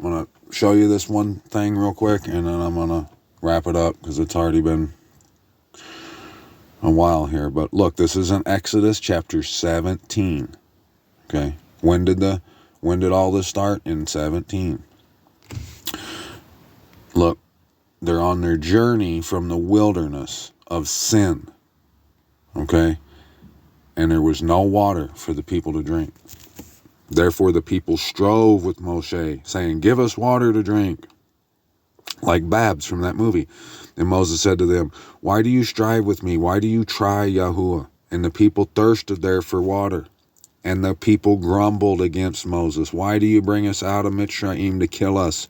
gonna show you this one thing real quick, and then I'm going to wrap it up because it's already been a while here. But look, this is in Exodus chapter 17. Okay. When did all this start? In 17. Look, they're on their journey from the wilderness of sin. Okay. And there was no water for the people to drink. Therefore the people strove with Moshe, saying, "Give us water to drink," like Babs from that movie. And Moses said to them, "Why do you strive with me? Why do you try Yahuwah?" And the people thirsted there for water. And the people grumbled against Moses. "Why do you bring us out of Mitzrayim to kill us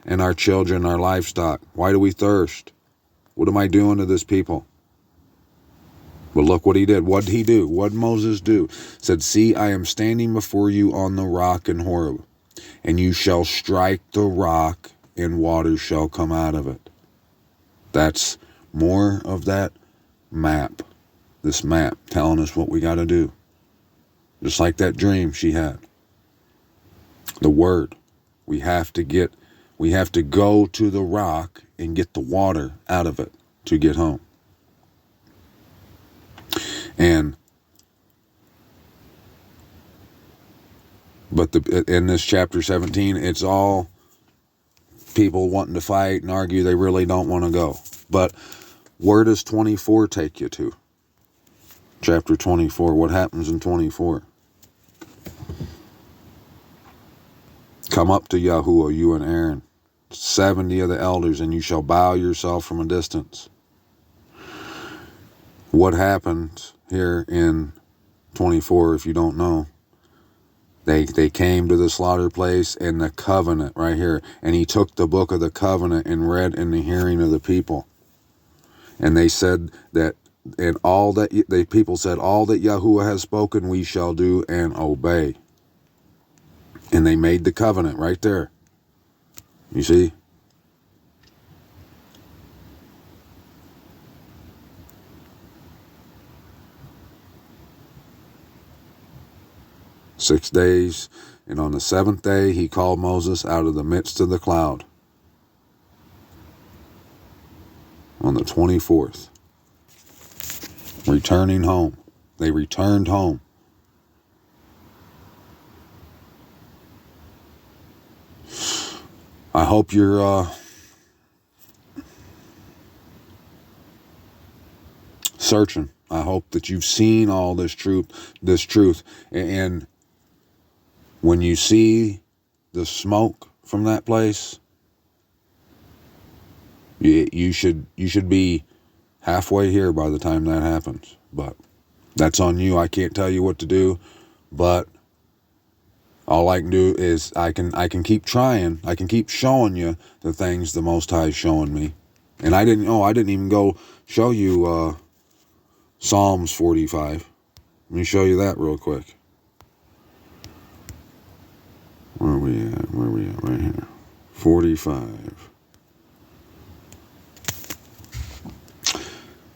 and our children, our livestock? Why do we thirst? What am I doing to this people?" But look what he did. What did he do? What did Moses do? Said, "See, I am standing before you on the rock in Horeb, and you shall strike the rock, and water shall come out of it." That's more of that map. This map telling us what we got to do. Just like that dream she had. The word. We have to go to the rock and get the water out of it to get home. But in this chapter 17, it's all people wanting to fight and argue. They really don't want to go. But where does 24 take you to? Chapter 24. What happens in 24? "Come up to Yahuwah, you and Aaron, 70 of the elders, and you shall bow yourself from a distance." What happened here in 24, if you don't know? They came to the slaughter place and the covenant right here. And he took the book of the covenant and read in the hearing of the people. And they said that, and all that the people said, "All that Yahuwah has spoken we shall do and obey." And they made the covenant right there. You see? "6 days, and on the 7th day he called Moses out of the midst of the cloud." On the 24th. Returning home. They returned home. I hope you're searching. I hope that you've seen all this truth. And when you see the smoke from that place, you should be halfway here by the time that happens. But that's on you. I can't tell you what to do, but all I can do is I can keep trying. I can keep showing you the things the Most High is showing me. And I didn't even go show you Psalms 45. Let me show you that real quick. Where are we at? Right here. 45.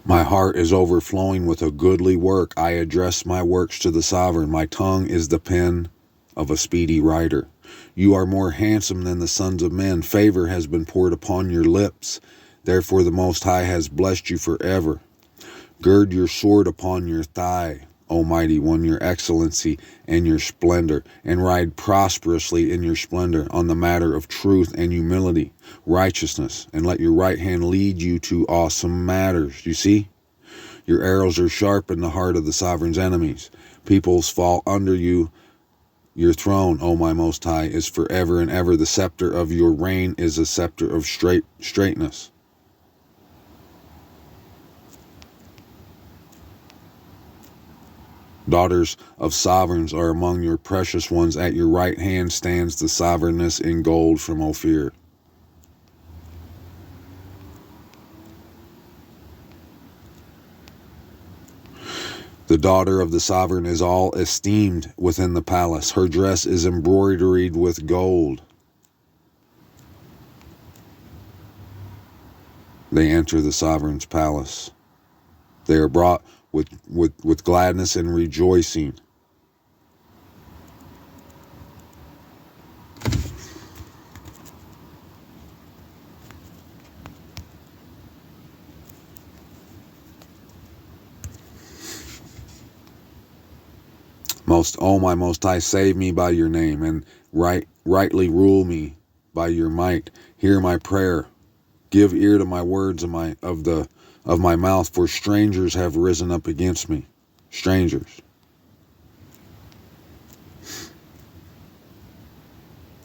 "My heart is overflowing with a goodly work. I address my works to the sovereign. My tongue is the pen of a speedy writer. You are more handsome than the sons of men. Favor has been poured upon your lips. Therefore the Most High has blessed you forever. Gird your sword upon your thigh, O mighty one, your excellency and your splendor, and ride prosperously in your splendor on the matter of truth and humility, righteousness, and let your right hand lead you to awesome matters." You see? "Your arrows are sharp in the heart of the sovereign's enemies. Peoples fall under you. Your throne, O my Most High, is forever and ever. The scepter of your reign is a scepter of straightness." "Daughters of sovereigns are among your precious ones. At your right hand stands the sovereignness in gold from Ophir." "The daughter of the sovereign is all esteemed within the palace. Her dress is embroidered with gold." They enter the sovereign's palace. They are brought with gladness and rejoicing. Most High, save me by your name, and rightly rule me by your might. Hear my prayer. Give ear to my words of my mouth, for strangers have risen up against me. Strangers.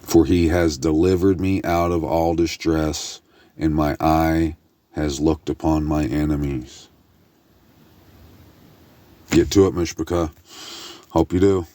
For he has delivered me out of all distress, and my eye has looked upon my enemies. Get to it, Mishpachah. Hope you do.